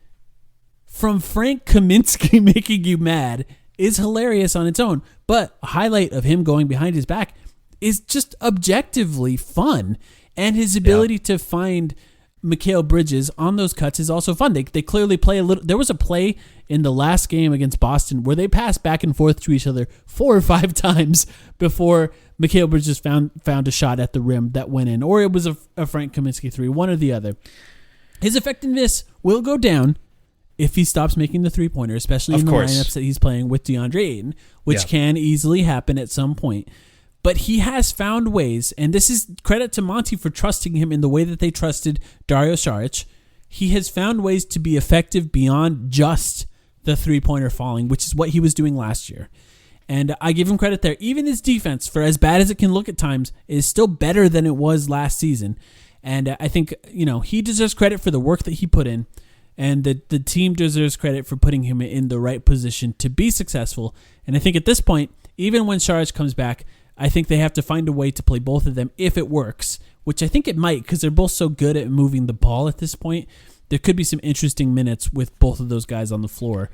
from Frank Kaminsky making you mad is hilarious on its own, but a highlight of him going behind his back is just objectively fun, and his ability to find Mikal Bridges on those cuts is also fun. They clearly play a little. There was a play in the last game against Boston where they passed back and forth to each other 4 or 5 times before Mikal Bridges found a shot at the rim that went in, or it was a Frank Kaminsky 3, one or the other. His effectiveness will go down if he stops making the three-pointer, especially in the lineups that he's playing with DeAndre Ayton, which can easily happen at some point. But he has found ways, and this is credit to Monty for trusting him in the way that they trusted Dario Saric, he has found ways to be effective beyond just the three-pointer falling, which is what he was doing last year. And I give him credit there. Even his defense, for as bad as it can look at times, is still better than it was last season. And I think, he deserves credit for the work that he put in. And the team deserves credit for putting him in the right position to be successful. And I think at this point, even when Saric comes back, I think they have to find a way to play both of them if it works, which I think it might because they're both so good at moving the ball at this point. There could be some interesting minutes with both of those guys on the floor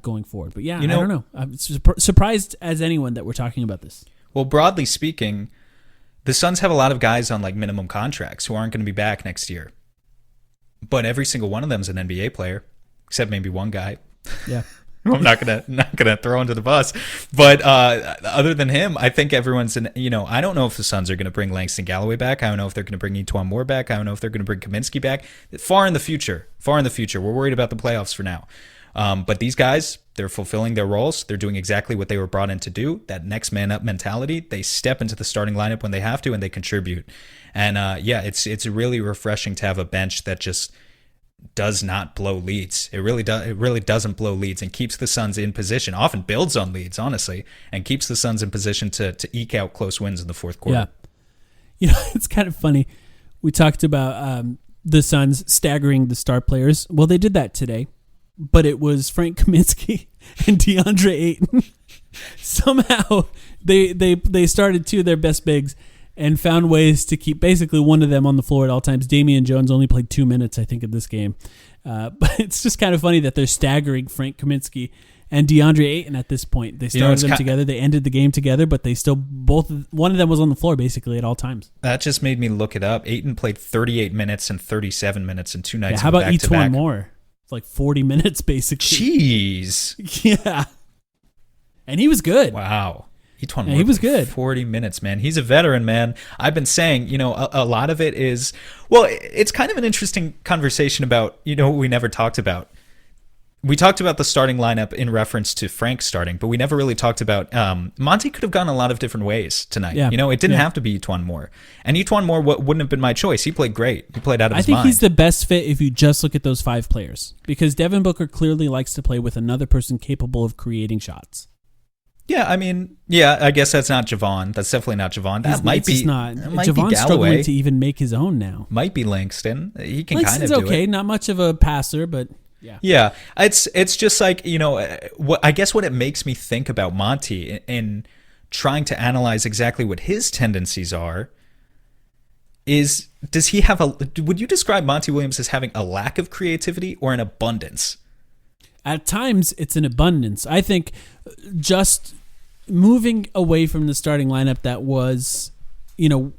going forward. But yeah, I don't know. I'm surprised as anyone that we're talking about this. Well, broadly speaking, the Suns have a lot of guys on like minimum contracts who aren't going to be back next year. But every single one of them is an NBA player, except maybe one guy. Yeah. I'm not gonna throw into the bus, but other than him, I think everyone's in. I don't know if the Suns are gonna bring Langston Galloway back. I don't know if they're gonna bring Etuan Moore back. I don't know if they're gonna bring Kaminsky back. Far in the future. We're worried about the playoffs for now. But these guys, they're fulfilling their roles. They're doing exactly what they were brought in to do. That next man up mentality. They step into the starting lineup when they have to, and they contribute. And it's really refreshing to have a bench that just does not blow leads. It really doesn't blow leads and keeps the Suns in position, often builds on leads, honestly, and keeps the Suns in position to eke out close wins in the fourth quarter. Yeah. It's kind of funny. We talked about the Suns staggering the star players. Well, they did that today, but it was Frank Kaminsky and DeAndre Ayton. Somehow they started two of their best bigs and found ways to keep basically one of them on the floor at all times. Damian Jones only played 2 minutes, I think, in this game. But it's just kind of funny that they're staggering Frank Kaminsky and DeAndre Ayton at this point. They started them together. They ended the game together, but they still one of them was on the floor basically at all times. That just made me look it up. Ayton played 38 minutes and 37 minutes in 2 nights. Yeah, how about Etuan Moore? It's like 40 minutes basically. Jeez. Yeah. And he was good. Wow. He was good. 40 minutes, man. He's a veteran, man. I've been saying, a lot of it is, well, it's kind of an interesting conversation about, what we never talked about. We talked about the starting lineup in reference to Frank starting, but we never really talked about, Monty could have gone a lot of different ways tonight. Yeah. It didn't have to be Etuan Moore. And Etuan Moore wouldn't have been my choice. He played great. He played out of his mind. I think he's the best fit if you just look at those 5 players, because Devin Booker clearly likes to play with another person capable of creating shots. Yeah, I guess that's not Javon. That's definitely not Javon. That might be not. Might Javon's be struggling to even make his own now. Might be Langston. He can Langston's kind of do okay. it. Not much of a passer, but yeah. Yeah, it's just like, I guess what it makes me think about Monty in trying to analyze exactly what his tendencies are is, does he have would you describe Monty Williams as having a lack of creativity or an abundance? At times, it's an abundance. I think just moving away from the starting lineup that was,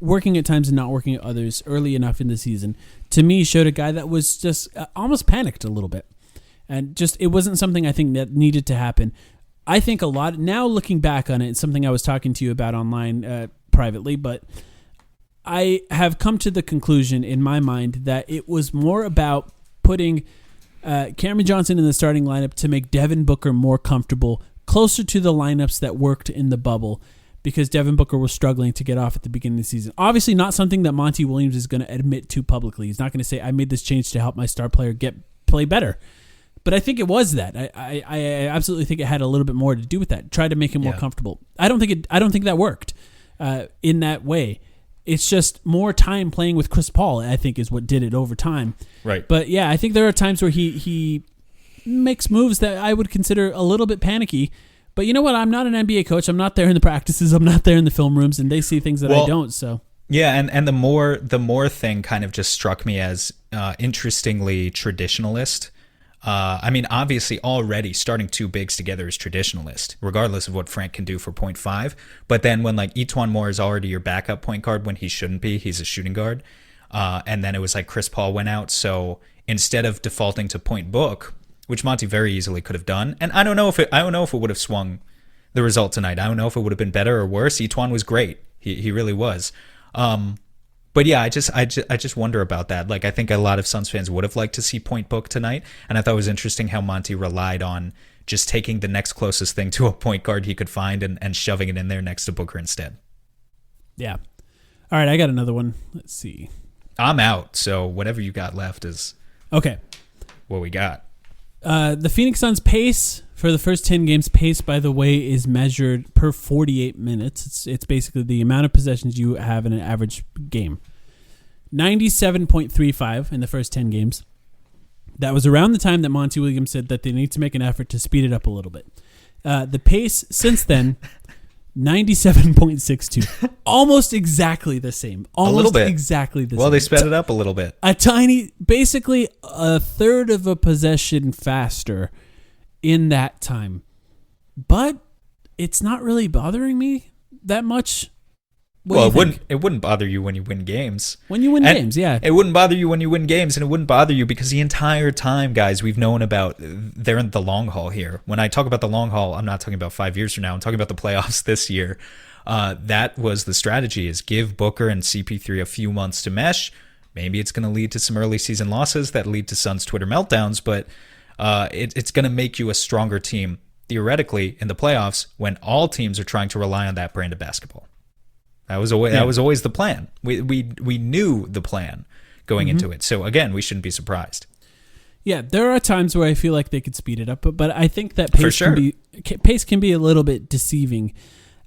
working at times and not working at others early enough in the season, to me showed a guy that was just almost panicked a little bit. And just, it wasn't something I think that needed to happen. I think a lot, now looking back on it, it's something I was talking to you about online privately, but I have come to the conclusion in my mind that it was more about putting Cameron Johnson in the starting lineup to make Devin Booker more comfortable, closer to the lineups that worked in the bubble, because Devin Booker was struggling to get off at the beginning of the season. Obviously not something that Monty Williams is going to admit to publicly. He's not going to say, I made this change to help my star player play better. But I think it was that. I absolutely think it had a little bit more to do with that. Try to make him more comfortable. I don't think that worked in that way. It's just more time playing with Chris Paul, I think, is what did it over time. Right. But yeah, I think there are times where he makes moves that I would consider a little bit panicky. But you know what? I'm not an NBA coach. I'm not there in the practices. I'm not there in the film rooms, and they see things that I don't. So yeah, and the more thing kind of just struck me as interestingly traditionalist. Obviously already starting 2 bigs together is traditionalist, regardless of what Frank can do for 0.5. But then when like Etuan Moore is already your backup point guard when he shouldn't be, he's a shooting guard. And then it was like Chris Paul went out. So instead of defaulting to point book, which Monty very easily could have done, and I don't know if it would have swung the result tonight. I don't know if it would have been better or worse. Etuan was great. He really was. But yeah, I just wonder about that. Like, I think a lot of Suns fans would have liked to see point book tonight, and I thought it was interesting how Monty relied on just taking the next closest thing to a point guard he could find and shoving it in there next to Booker instead. Yeah. All right, I got another one. Let's see. I'm out, so whatever you got left is Okay. What we got? The Phoenix Suns pace for the first 10 games, pace, by the way, is measured per 48 minutes. It's basically the amount of possessions you have in an average game. 97.35 in the first 10 games. That was around the time that Monty Williams said that they need to make an effort to speed it up a little bit. The pace since then, 97.62. Almost exactly the same. Almost a little bit. Exactly the same. Well, they sped it up a little bit. Basically a third of a possession faster in that time. But it's not really bothering me that much. What do you think? It wouldn't bother you when you win games. When you win games, yeah. It wouldn't bother you when you win games, and it wouldn't bother you because the entire time, guys, we've known about they're in the long haul here. When I talk about the long haul, I'm not talking about 5 years from now. I'm talking about the playoffs this year. That was the strategy: is give Booker and CP3 a few months to mesh. Maybe it's going to lead to some early season losses that lead to Suns Twitter meltdowns, but it's going to make you a stronger team theoretically in the playoffs when all teams are trying to rely on that brand of basketball. That was always the plan. We knew the plan going into it. So again, we shouldn't be surprised. Yeah, there are times where I feel like they could speed it up, but I think that pace can be a little bit deceiving.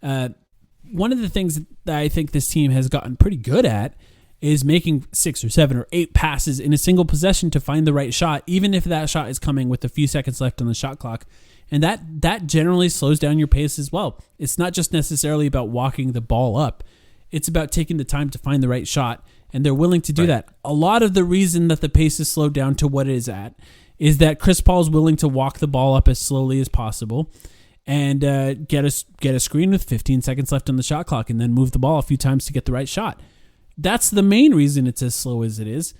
One of the things that I think this team has gotten pretty good at is making 6 or 7 or 8 passes in a single possession to find the right shot, even if that shot is coming with a few seconds left on the shot clock. And that generally slows down your pace as well. It's not just necessarily about walking the ball up. It's about taking the time to find the right shot, and they're willing to do that. A lot of the reason that the pace is slowed down to what it is at is that Chris Paul is willing to walk the ball up as slowly as possible and get a screen with 15 seconds left on the shot clock and then move the ball a few times to get the right shot. That's the main reason it's as slow as it is.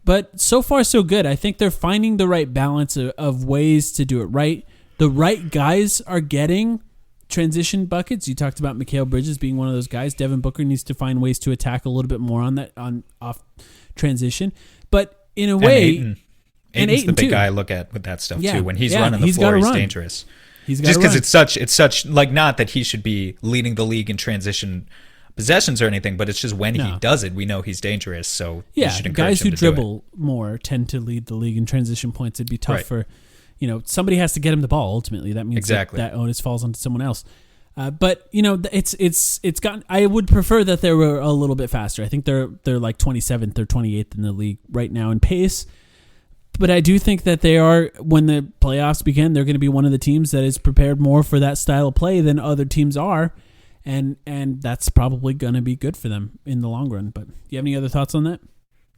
But so far, so good. I think they're finding the right balance of ways to do it right. The right guys are getting transition buckets. You talked about Mikal Bridges being one of those guys. Devin Booker needs to find ways to attack a little bit more on off transition. But in a way, Ayton's the big guy I look at with that stuff too. When he's running the floor, he's dangerous. Just because it's such like, not that he should be leading the league in transition possessions or anything, but it's just when he does it, we know he's dangerous. So you should encourage guys him who to do it. dribble more tend to lead the league in transition points. It'd be tough for. Somebody has to get him the ball. Ultimately, that means that onus falls onto someone else. But it's gotten. I would prefer that they were a little bit faster. I think they're like 27th or 28th in the league right now in pace. But I do think that they are, when the playoffs begin, they're going to be one of the teams that is prepared more for that style of play than other teams are, and that's probably going to be good for them in the long run. But do you have any other thoughts on that?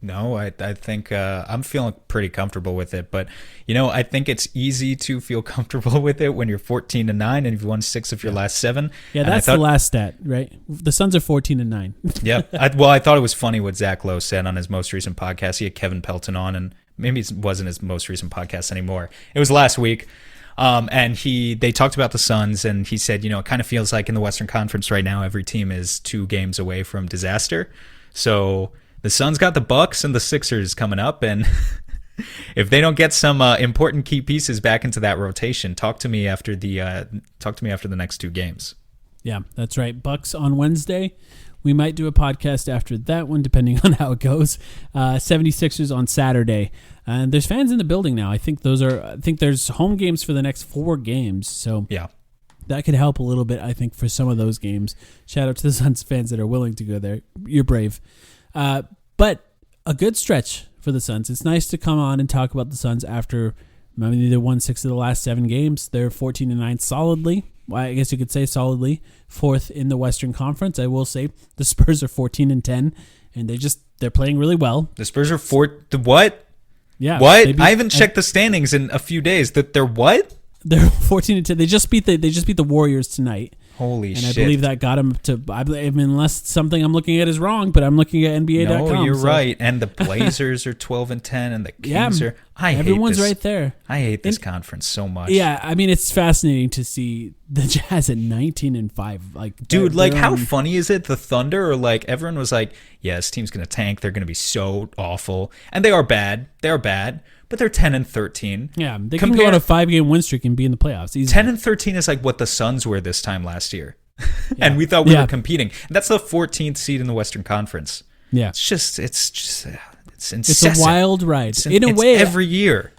No, I think I'm feeling pretty comfortable with it. But, I think it's easy to feel comfortable with it when you're 14-9 and you've won 6 of your last 7. Yeah, that's the last stat, right? The Suns are 14-9. Yeah. I thought it was funny what Zach Lowe said on his most recent podcast. He had Kevin Pelton on, and maybe it wasn't his most recent podcast anymore. It was last week. And they talked about the Suns, and he said, it kind of feels like in the Western Conference right now, every team is 2 games away from disaster. So the Suns got the Bucks and the Sixers coming up, and if they don't get some important key pieces back into that rotation, talk to me after the next 2 games. Yeah, that's right. Bucks on Wednesday. We might do a podcast after that one, depending on how it goes. 76ers on Saturday, and there's fans in the building now. I think there's home games for the next 4 games. So yeah, that could help a little bit. I think for some of those games. Shout out to the Suns fans that are willing to go there. You're brave. But a good stretch for the Suns. It's nice to come on and talk about the Suns after maybe they won 6 of the last 7 games. They're 14-9 solidly. Well, I guess you could say solidly 4th in the Western Conference. I will say the Spurs are 14-10, and they're playing really well. The Spurs are what? Yeah. What? I haven't checked the standings in a few days. That they're what? They're 14-10. They just beat the Warriors tonight. Holy shit. And I believe that got them to, unless something I'm looking at is wrong, but I'm looking at NBA.com. No, you're right. And the Blazers are 12-10, and the Kings are... Everyone's right there. I hate this conference so much. Yeah, it's fascinating to see the Jazz at 19-5. Dude, how funny is it? The Thunder are everyone was like, yeah, this team's going to tank. They're going to be so awful. And they are bad. They're bad. But they're 10-13. Yeah, they can go on a 5-game win streak and be in the playoffs. 10-13 is like what the Suns were this time last year. And we thought we were competing. And that's the 14th seed in the Western Conference. Yeah. It's just It's incessant. It's a wild ride. It's in a way, every year.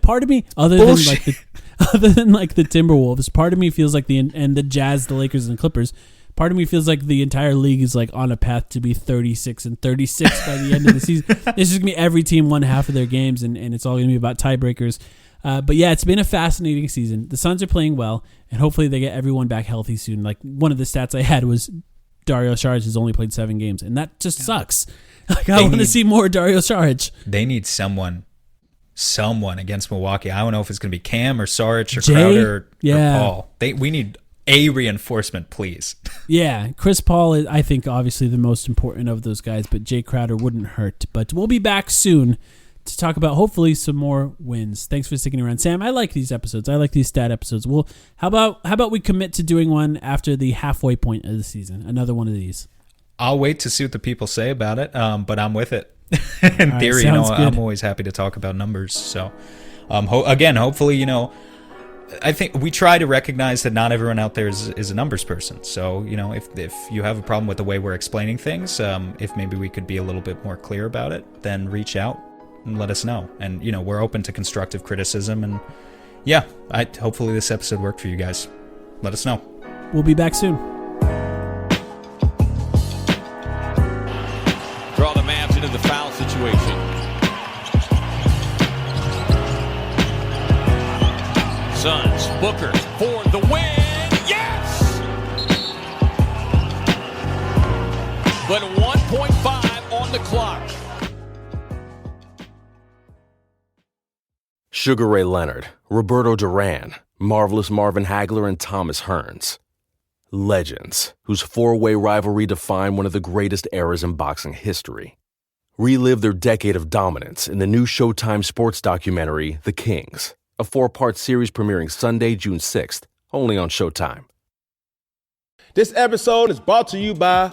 part of me, other than the Timberwolves, part of me feels like the Jazz, the Lakers, and the Clippers. Part of me feels like the entire league is like on a path to be 36-36 by the end of the season. It's just gonna be every team won half of their games, and it's all gonna be about tiebreakers. But yeah, it's been a fascinating season. The Suns are playing well, and hopefully they get everyone back healthy soon. Like, one of the stats I had was Dario Saric has only played 7 games, and that just sucks. Like, I want to see more Dario Saric. They need someone against Milwaukee. I don't know if it's going to be Cam or Saric or Crowder or Paul. We need a reinforcement, please. Yeah, Chris Paul is, I think, obviously the most important of those guys, but Jay Crowder wouldn't hurt. But we'll be back soon to talk about, hopefully, some more wins. Thanks for sticking around, Sam. I like these episodes. I like these stat episodes. Well, how about we commit to doing one after the halfway point of the season? Another one of these. I'll wait to see what the people say about it, but I'm with it. In theory, I'm always happy to talk about numbers. So, hopefully, I think we try to recognize that not everyone out there is a numbers person. So, if you have a problem with the way we're explaining things, if maybe we could be a little bit more clear about it, then reach out and let us know. And, we're open to constructive criticism. And yeah, hopefully this episode worked for you guys. Let us know. We'll be back soon. Draw the Mavs into the foul situation. Suns, Booker for the win. Yes! But 1.5 on the clock. Sugar Ray Leonard, Roberto Duran, Marvelous Marvin Hagler, and Thomas Hearns. Legends, whose four-way rivalry defined one of the greatest eras in boxing history. Relive their decade of dominance in the new Showtime sports documentary, The Kings, a 4-part series premiering Sunday, June 6th, only on Showtime. This episode is brought to you by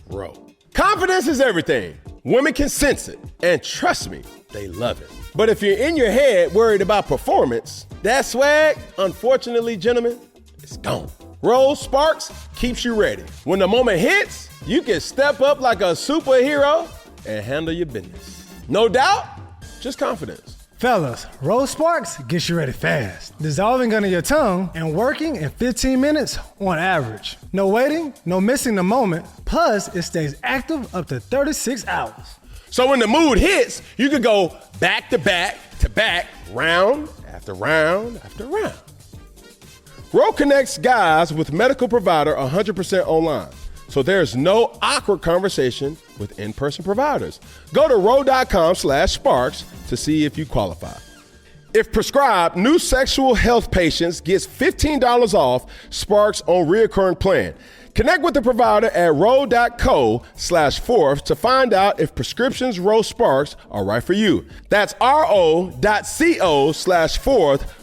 Ro. Confidence is everything. Women can sense it, and trust me, they love it. But if you're in your head worried about performance, that swag, unfortunately, gentlemen, it's gone. Ro Sparks keeps you ready. When the moment hits, you can step up like a superhero and handle your business. No doubt, just confidence. Fellas, Ro Sparks gets you ready fast, dissolving under your tongue and working in 15 minutes on average. No waiting, no missing the moment, plus it stays active up to 36 hours. So when the mood hits, you can go back to back to back, round after round after round. Ro connects guys with medical provider 100% online, so there's no awkward conversation with in-person providers. Go to ro.com/sparks to see if you qualify. If prescribed, new sexual health patients gets $15 off Sparks on reoccurring plan. Connect with the provider at ro.co/fourth to find out if prescriptions Ro Sparks are right for you. That's ro.co/fourth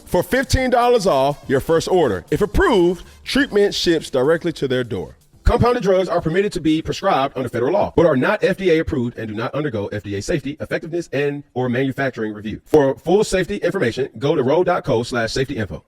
for $15 off your first order. If approved, treatment ships directly to their door. Compounded drugs are permitted to be prescribed under federal law, but are not FDA approved and do not undergo FDA safety, effectiveness, and/or manufacturing review. For full safety information, go to ro.co/safety info.